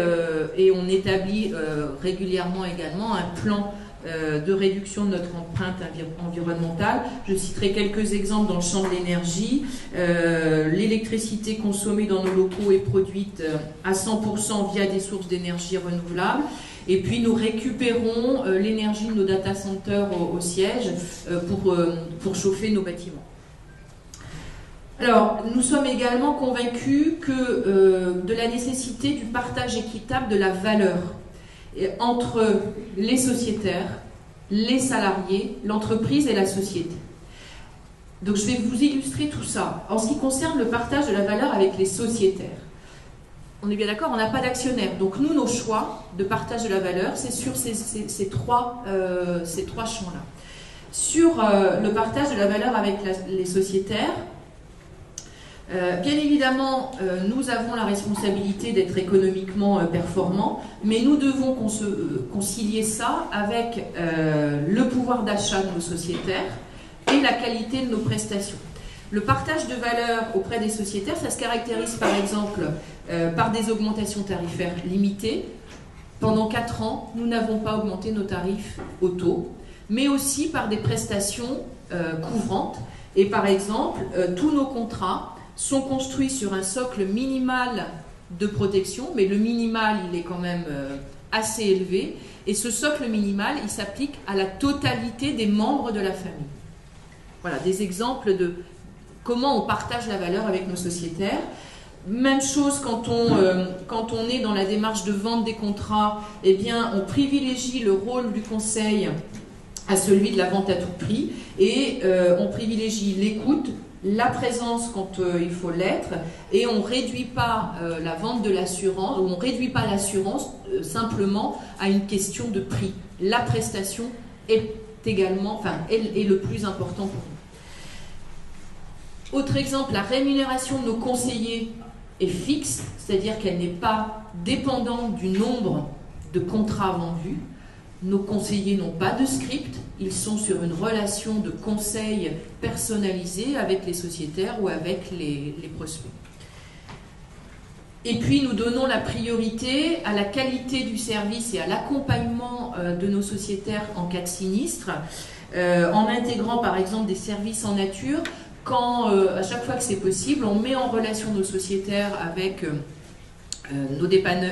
Speaker 4: on établit régulièrement également un plan de réduction de notre empreinte environnementale. Je citerai quelques exemples dans le champ de l'énergie. L'électricité consommée dans nos locaux est produite à 100% via des sources d'énergie renouvelables. Et puis nous récupérons l'énergie de nos data centers au siège pour chauffer nos bâtiments. Alors, nous sommes également convaincus de la nécessité du partage équitable de la valeur entre les sociétaires, les salariés, l'entreprise et la société. Donc je vais vous illustrer tout ça. En ce qui concerne le partage de la valeur avec les sociétaires, on est bien d'accord, on n'a pas d'actionnaire. Donc nous, nos choix de partage de la valeur, c'est sur ces trois champs-là. Sur le partage de la valeur avec les sociétaires, bien évidemment, nous avons la responsabilité d'être économiquement performants, mais nous devons concilier ça avec le pouvoir d'achat de nos sociétaires et la qualité de nos prestations. Le partage de valeur auprès des sociétaires, ça se caractérise par exemple par des augmentations tarifaires limitées. Pendant 4 ans, nous n'avons pas augmenté nos tarifs auto, mais aussi par des prestations couvrantes. Et par exemple, tous nos contrats sont construits sur un socle minimal de protection, mais le minimal, il est quand même assez élevé. Et ce socle minimal, il s'applique à la totalité des membres de la famille. Voilà, des exemples de comment on partage la valeur avec nos sociétaires. Même chose quand on est dans la démarche de vente des contrats, eh bien, on privilégie le rôle du conseil à celui de la vente à tout prix et on privilégie l'écoute, la présence quand il faut l'être et on ne réduit pas la vente de l'assurance, ou on ne réduit pas l'assurance simplement à une question de prix. La prestation est également, est le plus important pour nous. Autre exemple, la rémunération de nos conseillers est fixe, c'est-à-dire qu'elle n'est pas dépendante du nombre de contrats vendus. Nos conseillers n'ont pas de script, ils sont sur une relation de conseil personnalisée avec les sociétaires ou avec les prospects. Et puis nous donnons la priorité à la qualité du service et à l'accompagnement de nos sociétaires en cas de sinistre, en intégrant par exemple des services en nature. quand, à chaque fois que c'est possible, on met en relation nos sociétaires avec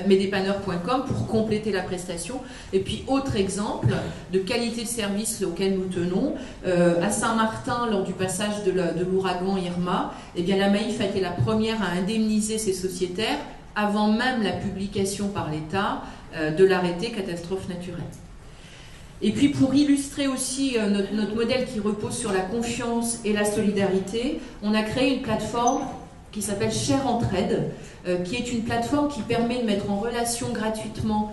Speaker 4: mesdépanneurs.com pour compléter la prestation. Et puis, autre exemple de qualité de service auquel nous tenons, à Saint-Martin, lors du passage de l'ouragan Irma, eh bien, la Maïf a été la première à indemniser ses sociétaires avant même la publication par l'État de l'arrêté catastrophe naturelle. Et puis pour illustrer aussi notre modèle qui repose sur la confiance et la solidarité, on a créé une plateforme qui s'appelle Share Entraide, qui est une plateforme qui permet de mettre en relation gratuitement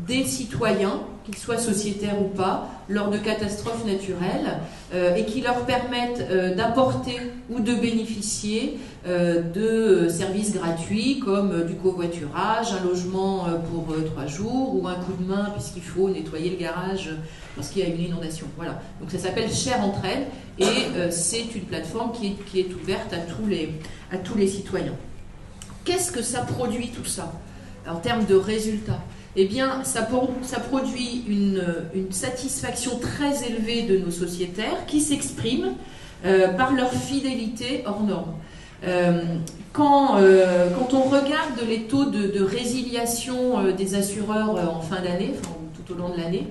Speaker 4: des citoyens, qu'ils soient sociétaires ou pas, lors de catastrophes naturelles, et qui leur permettent d'apporter ou de bénéficier de services gratuits comme du covoiturage, un logement pour 3 jours, ou un coup de main puisqu'il faut nettoyer le garage lorsqu'il y a une inondation. Voilà. Donc ça s'appelle Share Entraide, et c'est une plateforme qui est ouverte à tous les citoyens. Qu'est-ce que ça produit tout ça en termes de résultats? Eh bien, ça produit une satisfaction très élevée de nos sociétaires qui s'exprime par leur fidélité hors norme. Quand on regarde les taux de résiliation des assureurs en fin d'année, enfin, tout au long de l'année,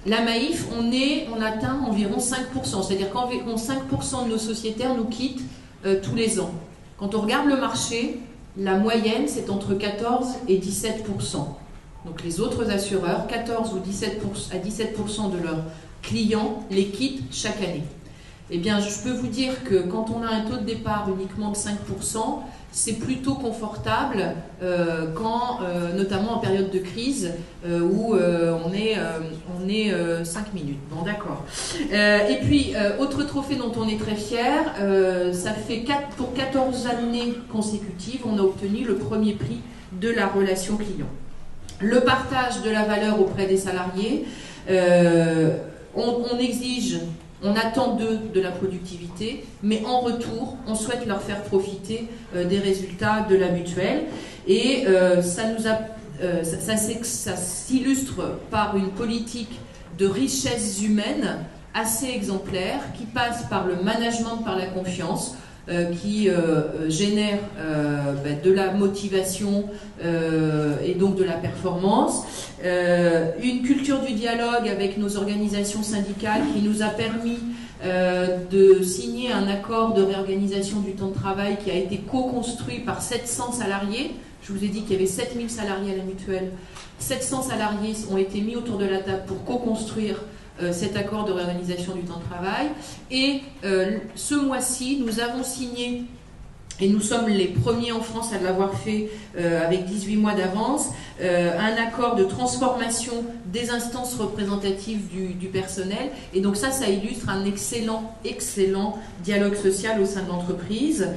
Speaker 4: la Maïf, on atteint environ 5%, c'est-à-dire qu'environ 5% de nos sociétaires nous quittent tous les ans. Quand on regarde le marché, la moyenne, c'est entre 14 et 17%. Donc les autres assureurs, 14 ou 17% à 17% de leurs clients les quittent chaque année. Eh bien, je peux vous dire que quand on a un taux de départ uniquement de 5%, c'est plutôt confortable notamment en période de crise où on est 5 minutes. Bon, d'accord. Et puis, autre trophée dont on est très fier, ça fait pour 14 années consécutives, on a obtenu le premier prix de la relation client. Le partage de la valeur auprès des salariés, on exige, on attend d'eux de la productivité, mais en retour, on souhaite leur faire profiter des résultats de la mutuelle. Et ça s'illustre par une politique de richesse humaine assez exemplaire qui passe par le management par la confiance, qui génère de la motivation et donc de la performance, une culture du dialogue avec nos organisations syndicales qui nous a permis de signer un accord de réorganisation du temps de travail qui a été co-construit par 700 salariés. Je vous ai dit qu'il y avait 7000 salariés à la mutuelle. 700 salariés ont été mis autour de la table pour co-construire cet accord de réorganisation du temps de travail. Et ce mois-ci, nous avons signé, et nous sommes les premiers en France à l'avoir fait avec 18 mois d'avance, un accord de transformation des instances représentatives du personnel. Et donc ça illustre un excellent dialogue social au sein de l'entreprise.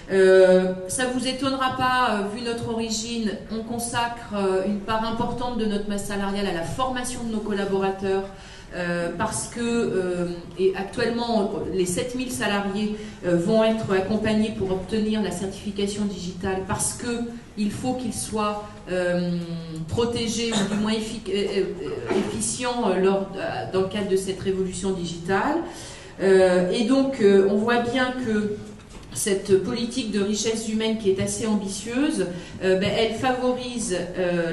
Speaker 4: Ça ne vous étonnera pas, vu notre origine, on consacre une part importante de notre masse salariale à la formation de nos collaborateurs, parce que et actuellement les 7000 salariés vont être accompagnés pour obtenir la certification digitale parce qu'il faut qu'ils soient protégés ou du moins efficients dans le cadre de cette révolution digitale. Et donc on voit bien que cette politique de richesse humaine qui est assez ambitieuse, elle favorise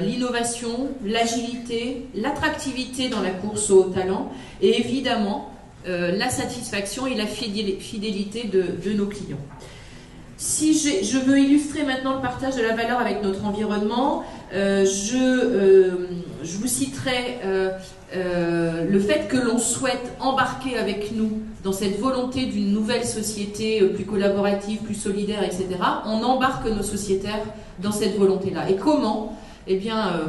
Speaker 4: l'innovation, l'agilité, l'attractivité dans la course au talent et évidemment la satisfaction et la fidélité de nos clients. Si je veux illustrer maintenant le partage de la valeur avec notre environnement, je vous citerai le fait que l'on souhaite embarquer avec nous dans cette volonté d'une nouvelle société plus collaborative, plus solidaire, etc. On embarque nos sociétaires dans cette volonté-là. Et comment? Eh bien,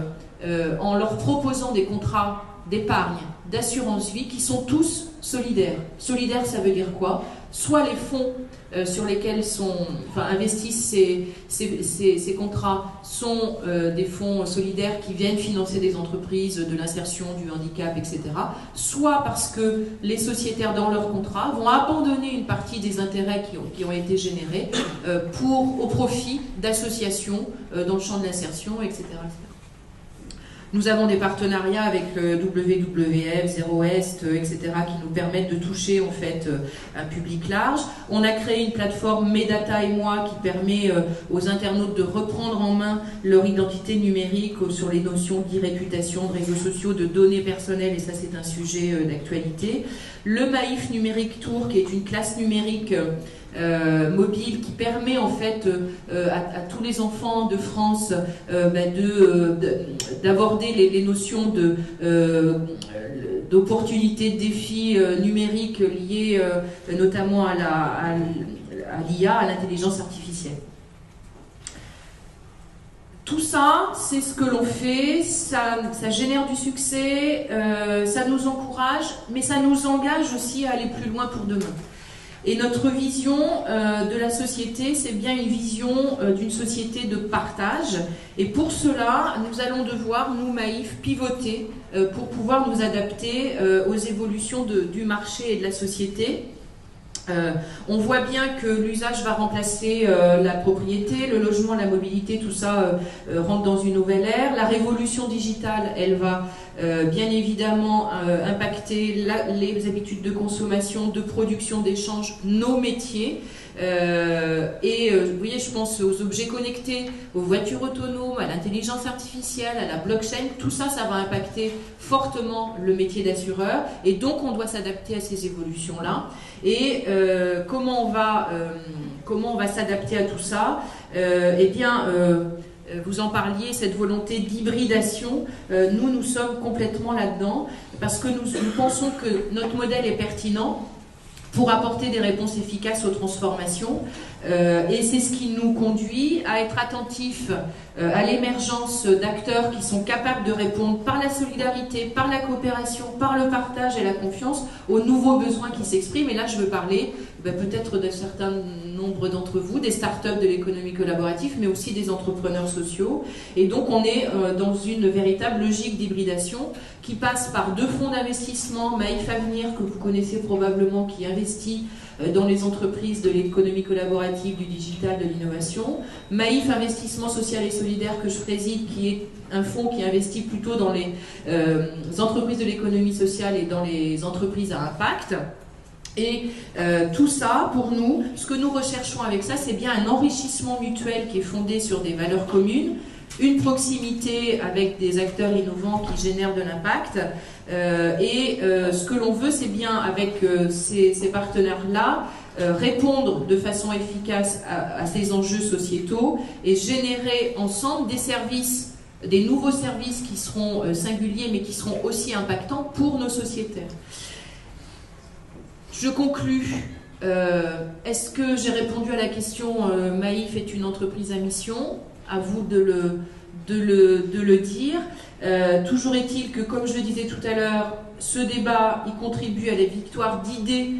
Speaker 4: en leur proposant des contrats d'épargne, d'assurance vie qui sont tous solidaires. Solidaire, ça veut dire quoi? Soit les fonds sur lesquels investissent ces contrats sont des fonds solidaires qui viennent financer des entreprises, de l'insertion, du handicap, etc. Soit parce que les sociétaires dans leurs contrats vont abandonner une partie des intérêts qui ont été générés au profit d'associations dans le champ de l'insertion, etc. Nous avons des partenariats avec le WWF, Zero Waste, etc., qui nous permettent de toucher en fait un public large. On a créé une plateforme Medata et moi qui permet aux internautes de reprendre en main leur identité numérique sur les notions d'e-réputation, de réseaux sociaux, de données personnelles, et ça c'est un sujet d'actualité. Le Maïf Numérique Tour, qui est une classe numérique mobile qui permet en fait à tous les enfants de France d'aborder les notions d'opportunités, de défis numériques liés notamment à l'IA, à l'intelligence artificielle. Tout ça, c'est ce que l'on fait, ça génère du succès, ça nous encourage, mais ça nous engage aussi à aller plus loin pour demain. Et notre vision de la société, c'est bien une vision d'une société de partage. Et pour cela, nous allons devoir, nous, Maïf, pivoter pour pouvoir nous adapter aux évolutions du marché et de la société. On voit bien que l'usage va remplacer la propriété, le logement, la mobilité, tout ça rentre dans une nouvelle ère. La révolution digitale, elle va bien évidemment impacter les habitudes de consommation, de production, d'échange, nos métiers. Vous voyez, je pense aux objets connectés, aux voitures autonomes, à l'intelligence artificielle, à la blockchain, tout ça, ça va impacter fortement le métier d'assureur, et donc on doit s'adapter à ces évolutions-là. Et comment on va s'adapter à tout ça? Vous en parliez, cette volonté d'hybridation, nous sommes complètement là-dedans, parce que nous pensons que notre modèle est pertinent pour apporter des réponses efficaces aux transformations. Et c'est ce qui nous conduit à être attentifs à l'émergence d'acteurs qui sont capables de répondre par la solidarité, par la coopération, par le partage et la confiance aux nouveaux besoins qui s'expriment. Et là, je veux parler peut-être d'un certain nombre d'entre vous, des startups de l'économie collaborative, mais aussi des entrepreneurs sociaux. Et donc, on est dans une véritable logique d'hybridation qui passe par 2 fonds d'investissement, Maïf Avenir, que vous connaissez probablement, qui investit dans les entreprises de l'économie collaborative, du digital, de l'innovation. Maïf Investissement Social et Solidaire, que je préside, qui est un fonds qui investit plutôt dans les entreprises de l'économie sociale et dans les entreprises à impact. Et tout ça, pour nous, ce que nous recherchons avec ça, c'est bien un enrichissement mutuel qui est fondé sur des valeurs communes, une proximité avec des acteurs innovants qui génèrent de l'impact. Ce que l'on veut, c'est bien, avec ces partenaires-là, répondre de façon efficace à ces enjeux sociétaux et générer ensemble des services, des nouveaux services qui seront singuliers, mais qui seront aussi impactants pour nos sociétaires. Je conclus. Est-ce que j'ai répondu à la question Maïf est une entreprise à mission? À vous de le dire. Toujours est-il que, comme je le disais tout à l'heure, ce débat il contribue à la victoire d'idées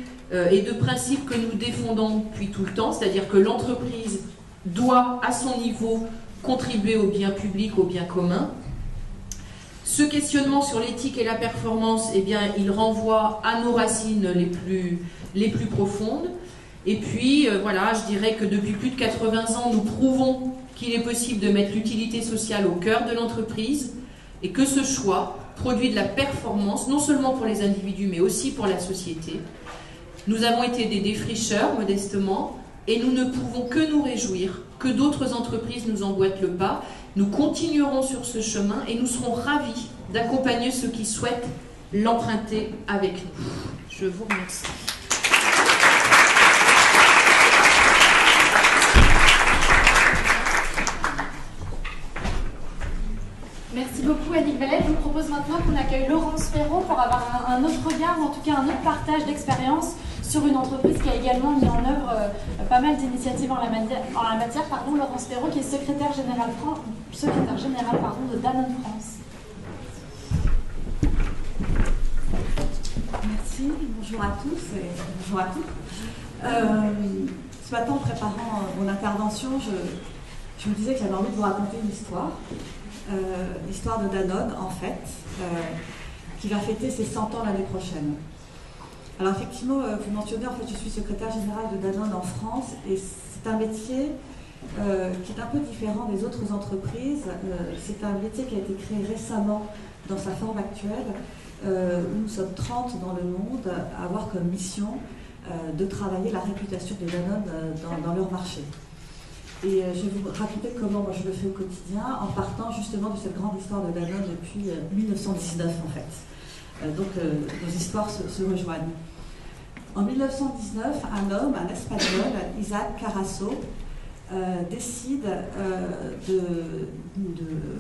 Speaker 4: et de principes que nous défendons depuis tout le temps, c'est-à-dire que l'entreprise doit, à son niveau, contribuer au bien public, au bien commun. Ce questionnement sur l'éthique et la performance, eh bien, il renvoie à nos racines les plus profondes. Et puis, voilà, je dirais que depuis plus de 80 ans, nous prouvons qu'il est possible de mettre l'utilité sociale au cœur de l'entreprise et que ce choix produit de la performance, non seulement pour les individus, mais aussi pour la société. Nous avons été des défricheurs, modestement, et nous ne pouvons que nous réjouir que d'autres entreprises nous emboîtent le pas. Nous continuerons sur ce chemin et nous serons ravis d'accompagner ceux qui souhaitent l'emprunter avec nous. Je vous remercie.
Speaker 3: Merci beaucoup Annick Valette. Je vous propose maintenant qu'on accueille Laurence Ferraud pour avoir un autre regard, ou en tout cas un autre partage d'expérience sur une entreprise qui a également mis en œuvre pas mal d'initiatives en la matière. Laurence Ferraud, qui est secrétaire générale de Danone France.
Speaker 5: Merci, bonjour à tous et bonjour à toutes. Ce matin, en préparant mon intervention, je me disais que j'avais envie de vous raconter une histoire. L'histoire de Danone, en fait, qui va fêter ses 100 ans l'année prochaine. Alors effectivement, vous mentionnez, en fait, je suis secrétaire générale de Danone en France, et c'est un métier qui est un peu différent des autres entreprises. C'est un métier qui a été créé récemment dans sa forme actuelle, où nous sommes 30 dans le monde à avoir comme mission de travailler la réputation de Danone dans leur marché. Et je vais vous raconter comment moi je le fais au quotidien, en partant justement de cette grande histoire de Danone depuis 1919 en fait. Donc nos histoires se rejoignent. En 1919, un homme, un espagnol, Isaac Carasso, décide de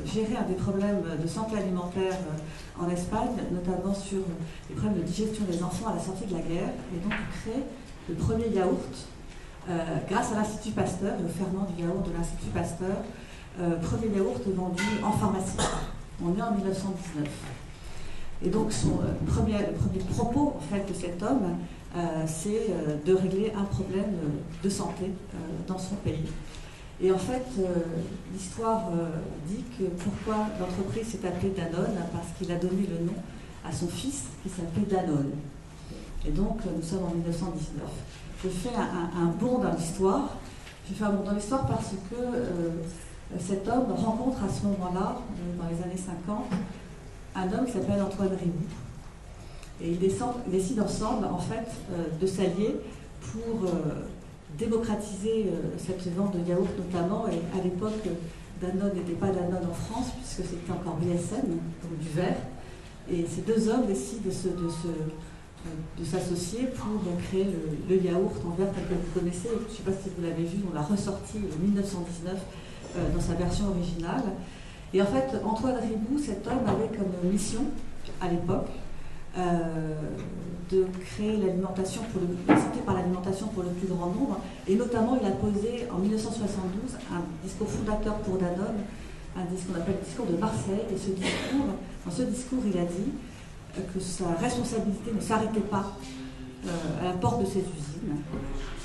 Speaker 5: gérer un des problèmes de santé alimentaire en Espagne, notamment sur les problèmes de digestion des enfants à la sortie de la guerre, et donc il crée le premier yaourt grâce à l'Institut Pasteur, le ferment du yaourt de l'Institut Pasteur, premier yaourt vendu en pharmacie. On est en 1919. Et donc le premier propos en fait, de cet homme, c'est de régler un problème de santé dans son pays. Et en fait, l'histoire dit que pourquoi l'entreprise s'est appelée Danone, parce qu'il a donné le nom à son fils qui s'appelait Danone. Et donc, nous sommes en 1919. Je fais un bond dans l'histoire. Je fais un bond dans l'histoire parce que cet homme rencontre à ce moment-là, dans les années 50, un homme qui s'appelle Antoine Riboud. Et ils décident ensemble, en fait, de s'allier pour démocratiser cette vente de yaourt notamment. Et à l'époque, Danone n'était pas Danone en France, puisque c'était encore BSN, donc du verre. Et ces deux hommes décident de s'associer pour créer le yaourt en verre tel que vous connaissez. Je ne sais pas si vous l'avez vu, on l'a ressorti en 1919 dans sa version originale. Et en fait, Antoine Riboud, cet homme avait comme mission, à l'époque, de créer l'alimentation la santé par l'alimentation pour le plus grand nombre, et notamment il a posé en 1972 un discours fondateur pour Danone, un discours qu'on appelle le discours de Marseille, et dans ce discours il a dit que sa responsabilité ne s'arrêtait pas à la porte de ses usines,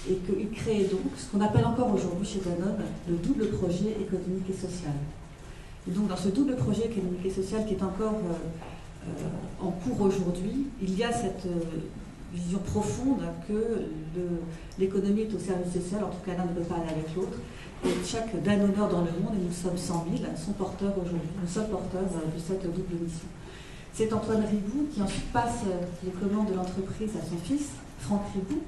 Speaker 5: et qu'il créait donc ce qu'on appelle encore aujourd'hui chez Danone le double projet économique et social. Et donc dans ce double projet économique et social qui est encore en cours aujourd'hui, il y a cette vision profonde que l'économie est au service social, en tout cas l'un ne peut pas aller avec l'autre, et chaque danonneur dans le monde, et nous sommes 100 000, sont porteurs aujourd'hui, nous sommes porteurs de cette double mission. C'est Antoine Riboud qui ensuite passe les commandes de l'entreprise à son fils, Franck Riboud,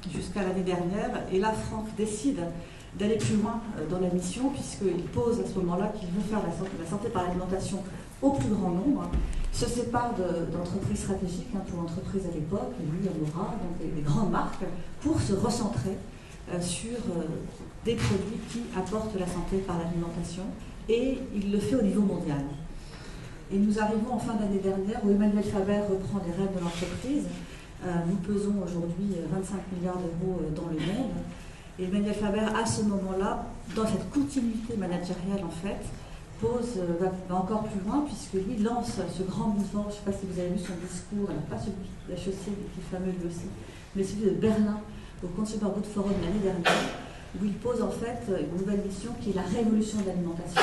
Speaker 5: jusqu'à l'année dernière, et là Franck décide d'aller plus loin dans la mission, puisqu'il pose à ce moment-là qu'il veut faire la santé par l'alimentation au plus grand nombre, se sépare d'entreprises stratégiques pour l'entreprise à l'époque, lui, Amora, donc des grandes marques, pour se recentrer sur des produits qui apportent la santé par l'alimentation, et il le fait au niveau mondial. Et nous arrivons en fin d'année dernière où Emmanuel Faber reprend les rênes de l'entreprise. Nous pesons aujourd'hui 25 milliards d'euros dans le monde. Et Emmanuel Faber, à ce moment-là, dans cette continuité managériale en fait, va encore plus loin, puisque lui lance ce grand mouvement. Je ne sais pas si vous avez vu son discours, pas celui de la chaussée, qui est fameux lui aussi, mais celui de Berlin au Consumer Goods Forum l'année dernière, où il pose en fait une nouvelle mission qui est la révolution de l'alimentation.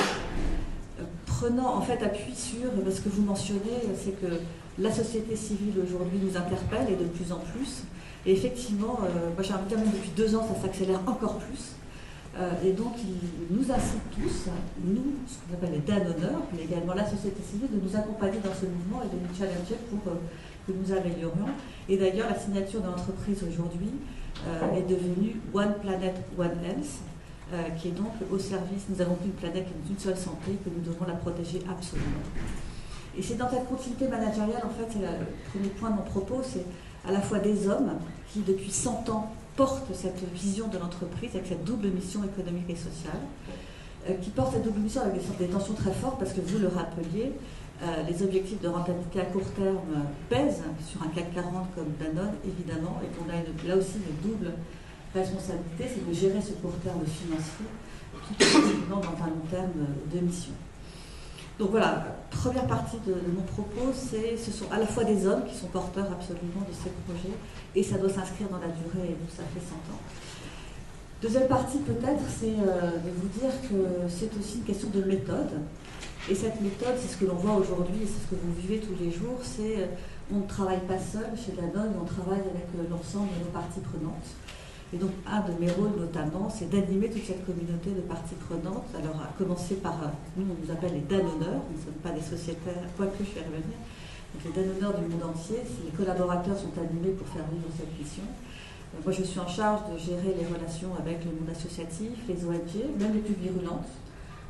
Speaker 5: Prenant en fait appui sur ce que vous mentionnez, c'est que la société civile aujourd'hui nous interpelle, et de plus en plus. Et effectivement, moi j'ai envie de dire, même depuis 2 ans, ça s'accélère encore plus. Et donc, il nous incite tous, nous, ce qu'on appelle les danonneurs, mais également la société civile, de nous accompagner dans ce mouvement et de nous challenger pour que nous améliorions. Et d'ailleurs, la signature de l'entreprise aujourd'hui est devenue One Planet, One Health, qui est donc au service, nous avons une planète qui est une seule santé, que nous devons la protéger absolument. Et c'est dans cette continuité managériale, en fait, c'est le premier point de mon propos, c'est à la fois des hommes qui, depuis 100 ans, portent cette vision de l'entreprise avec cette double mission économique et sociale, qui portent cette double mission avec des tensions très fortes, parce que vous le rappeliez, les objectifs de rentabilité à court terme pèsent sur un CAC 40 comme Danone, évidemment, et qu'on a là aussi une double responsabilité, c'est de gérer ce court terme financier tout en dans un long terme de mission. Donc voilà, première partie de mon propos, ce sont à la fois des hommes qui sont porteurs absolument de ces projets, et ça doit s'inscrire dans la durée, et ça fait 100 ans. Deuxième partie peut-être, c'est de vous dire que c'est aussi une question de méthode. Et cette méthode, c'est ce que l'on voit aujourd'hui, et c'est ce que vous vivez tous les jours, c'est on ne travaille pas seul chez Danone, on travaille avec l'ensemble de nos parties prenantes. Et donc, un de mes rôles, notamment, c'est d'animer toute cette communauté de parties prenantes. Alors, à commencer par, nous, on nous appelle les danonneurs, nous ne sommes pas des sociétaires, quoique je vais revenir. Donc, les danonneurs du monde entier, les collaborateurs sont animés pour faire vivre cette mission. Moi, je suis en charge de gérer les relations avec le monde associatif, les ONG, même les plus virulentes.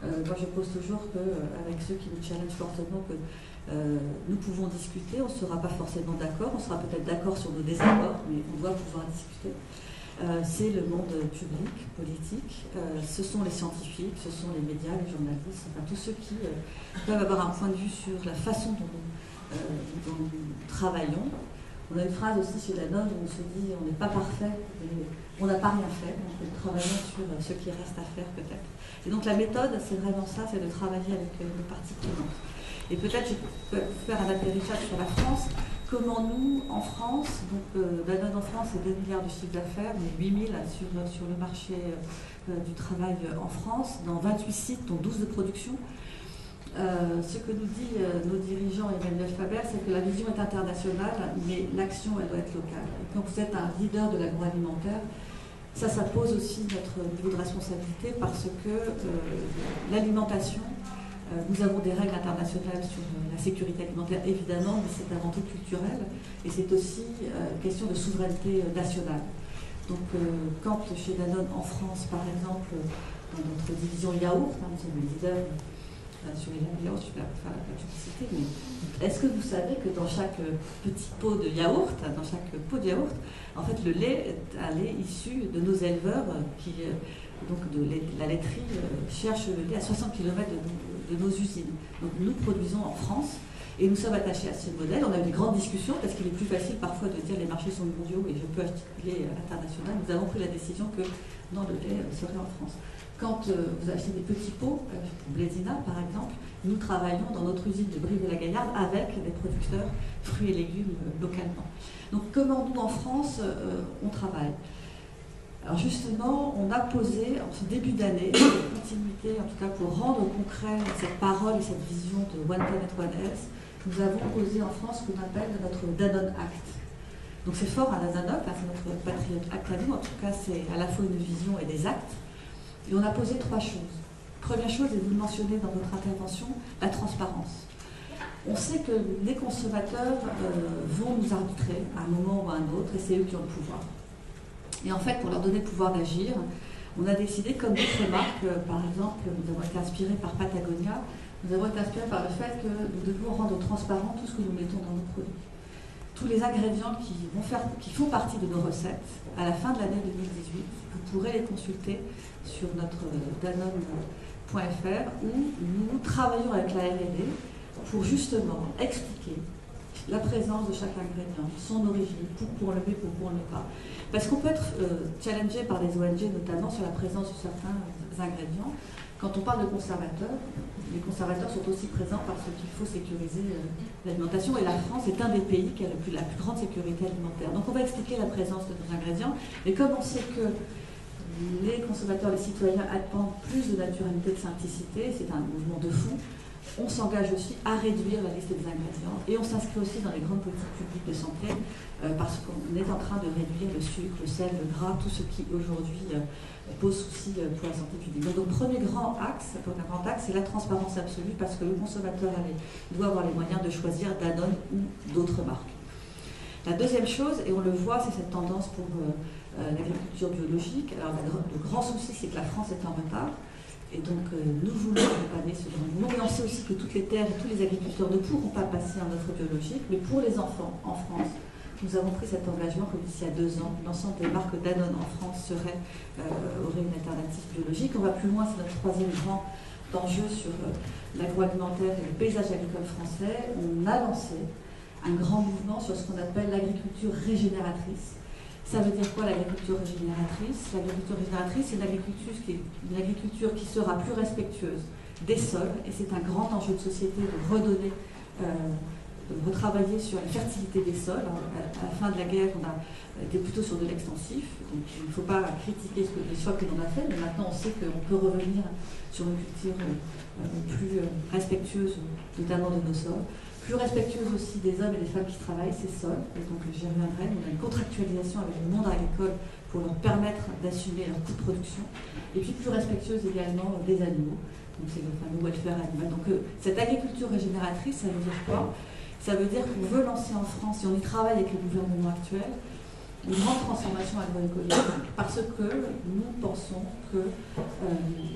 Speaker 5: Moi, je pose toujours qu'avec ceux qui nous challengent fortement, que nous pouvons discuter, on ne sera pas forcément d'accord, on sera peut-être d'accord sur nos désaccords, mais on doit pouvoir discuter. C'est le monde public, politique, ce sont les scientifiques, ce sont les médias, les journalistes, enfin, tous ceux qui peuvent avoir un point de vue sur la façon dont nous travaillons. On a une phrase aussi chez Danone où on se dit on n'est pas parfait, mais on n'a pas rien fait, donc nous travaillons sur ce qui reste à faire peut-être. Et donc la méthode, c'est vraiment ça, c'est de travailler avec les parties prenantes. Et peut-être je peux faire un atterrissage sur la France. Comment nous, en France, donc Danone en France, c'est 2 milliards de chiffre d'affaires, mais 8 000 sur le marché du travail en France, dans 28 sites, dont 12 de production. Ce que nous dit nos dirigeants Emmanuel Faber, c'est que la vision est internationale, mais l'action, elle doit être locale. Et quand vous êtes un leader de l'agroalimentaire, ça pose aussi notre niveau de responsabilité parce que l'alimentation, nous avons des règles internationales sur la sécurité alimentaire, évidemment, mais c'est avant tout culturel et c'est aussi une question de souveraineté nationale. Donc, quand chez Danone en France, par exemple, dans notre division yaourt, nous sommes les leaders sur les yaourts, je vais faire la publicité, mais est-ce que vous savez que dans chaque petit pot de yaourt, en fait, le lait est un lait issu de nos éleveurs qui, donc la laiterie, cherche le lait à 60 km de nos usines. Donc nous produisons en France et nous sommes attachés à ce modèle. On a eu des grandes discussions parce qu'il est plus facile parfois de dire les marchés sont mondiaux et je peux acheter du lait international. Nous avons pris la décision que non, le lait serait en France. Quand vous achetez des petits pots, pour Blézina par exemple, nous travaillons dans notre usine de Brive-la-Gaillarde avec des producteurs fruits et légumes localement. Donc comment nous en France on travaille? Alors justement, on a posé en ce début d'année une continuité, en tout cas pour rendre concret cette parole et cette vision de One Planet One Health, nous avons posé en France ce qu'on appelle notre Danone Act. Donc c'est fort à la Danone, c'est notre Patriot Act à nous, en tout cas c'est à la fois une vision et des actes. Et on a posé 3 choses. Première chose, et vous le mentionnez dans votre intervention, la transparence. On sait que les consommateurs vont nous arbitrer à un moment ou à un autre, et c'est eux qui ont le pouvoir. Et en fait, pour leur donner le pouvoir d'agir, on a décidé, comme d'autres marques, par exemple, nous avons été inspirés par Patagonia, nous avons été inspirés par le fait que nous devons rendre transparent tout ce que nous mettons dans nos produits. Tous les ingrédients qui font partie de nos recettes, à la fin de l'année 2018, vous pourrez les consulter sur notre danone.fr où nous travaillons avec la R&D pour justement expliquer la présence de chaque ingrédient, son origine, pour le met, pour le met pas. Parce qu'on peut être challengé par les ONG, notamment sur la présence de certains ingrédients. Quand on parle de conservateurs, les conservateurs sont aussi présents parce qu'il faut sécuriser l'alimentation. Et la France est un des pays qui a la plus grande sécurité alimentaire. Donc on va expliquer la présence de nos ingrédients. Et comme on sait que les consommateurs, les citoyens attendent plus de naturalité, de simplicité, c'est un mouvement de fond, on s'engage aussi à réduire la liste des ingrédients et on s'inscrit aussi dans les grandes politiques publiques de santé parce qu'on est en train de réduire le sucre, le sel, le gras, tout ce qui aujourd'hui pose souci pour la santé publique. Donc premier grand axe, c'est la transparence absolue parce que le consommateur doit avoir les moyens de choisir Danone ou d'autres marques. La deuxième chose, et on le voit, c'est cette tendance pour l'agriculture biologique. Alors le grand souci, c'est que la France est en retard. Et donc, nous voulons accompagner ce genre de mouvement. Mais on sait aussi que toutes les terres et tous les agriculteurs ne pourront pas passer en offre biologique. Mais pour les enfants en France, nous avons pris cet engagement que d'ici à 2 ans, l'ensemble des marques Danone en France aurait une alternative biologique. On va plus loin, c'est notre 3e grand enjeu sur l'agroalimentaire et le paysage agricole français. On a lancé un grand mouvement sur ce qu'on appelle l'agriculture régénératrice. Ça veut dire quoi l'agriculture régénératrice? L'agriculture régénératrice, c'est une agriculture qui sera plus respectueuse des sols, et c'est un grand enjeu de société de redonner, de retravailler sur la fertilité des sols. À la fin de la guerre, on a été plutôt sur de l'extensif, donc il ne faut pas critiquer les choix que l'on a fait, mais maintenant on sait qu'on peut revenir sur une culture plus respectueuse, notamment de nos sols. plus respectueuse aussi des hommes et des femmes qui travaillent, c'est SOL, et donc j'y reviendrai. On a une contractualisation avec le monde agricole pour leur permettre d'assumer leurs coûts de production, et puis plus respectueuse également des animaux, donc c'est le fameux welfare animal. Donc cette agriculture régénératrice, ça veut dire quoi? Ça veut dire qu'on veut lancer en France, et on y travaille avec le gouvernement actuel, une grande transformation agroécologique, parce que nous pensons que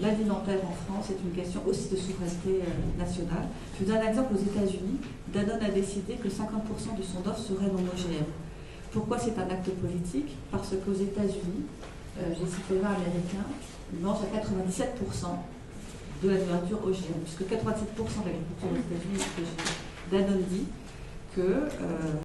Speaker 5: l'alimentaire en France est une question aussi de souveraineté nationale. Je vous donne un exemple. Aux États-Unis, Danone a décidé que 50% de son offre serait non OGM. Pourquoi c'est un acte politique? Parce qu'aux États-Unis, les citoyens américains mangent à 97% de la nourriture OGM, puisque 87% de l'agriculture aux États-Unis est OGM. Danone dit que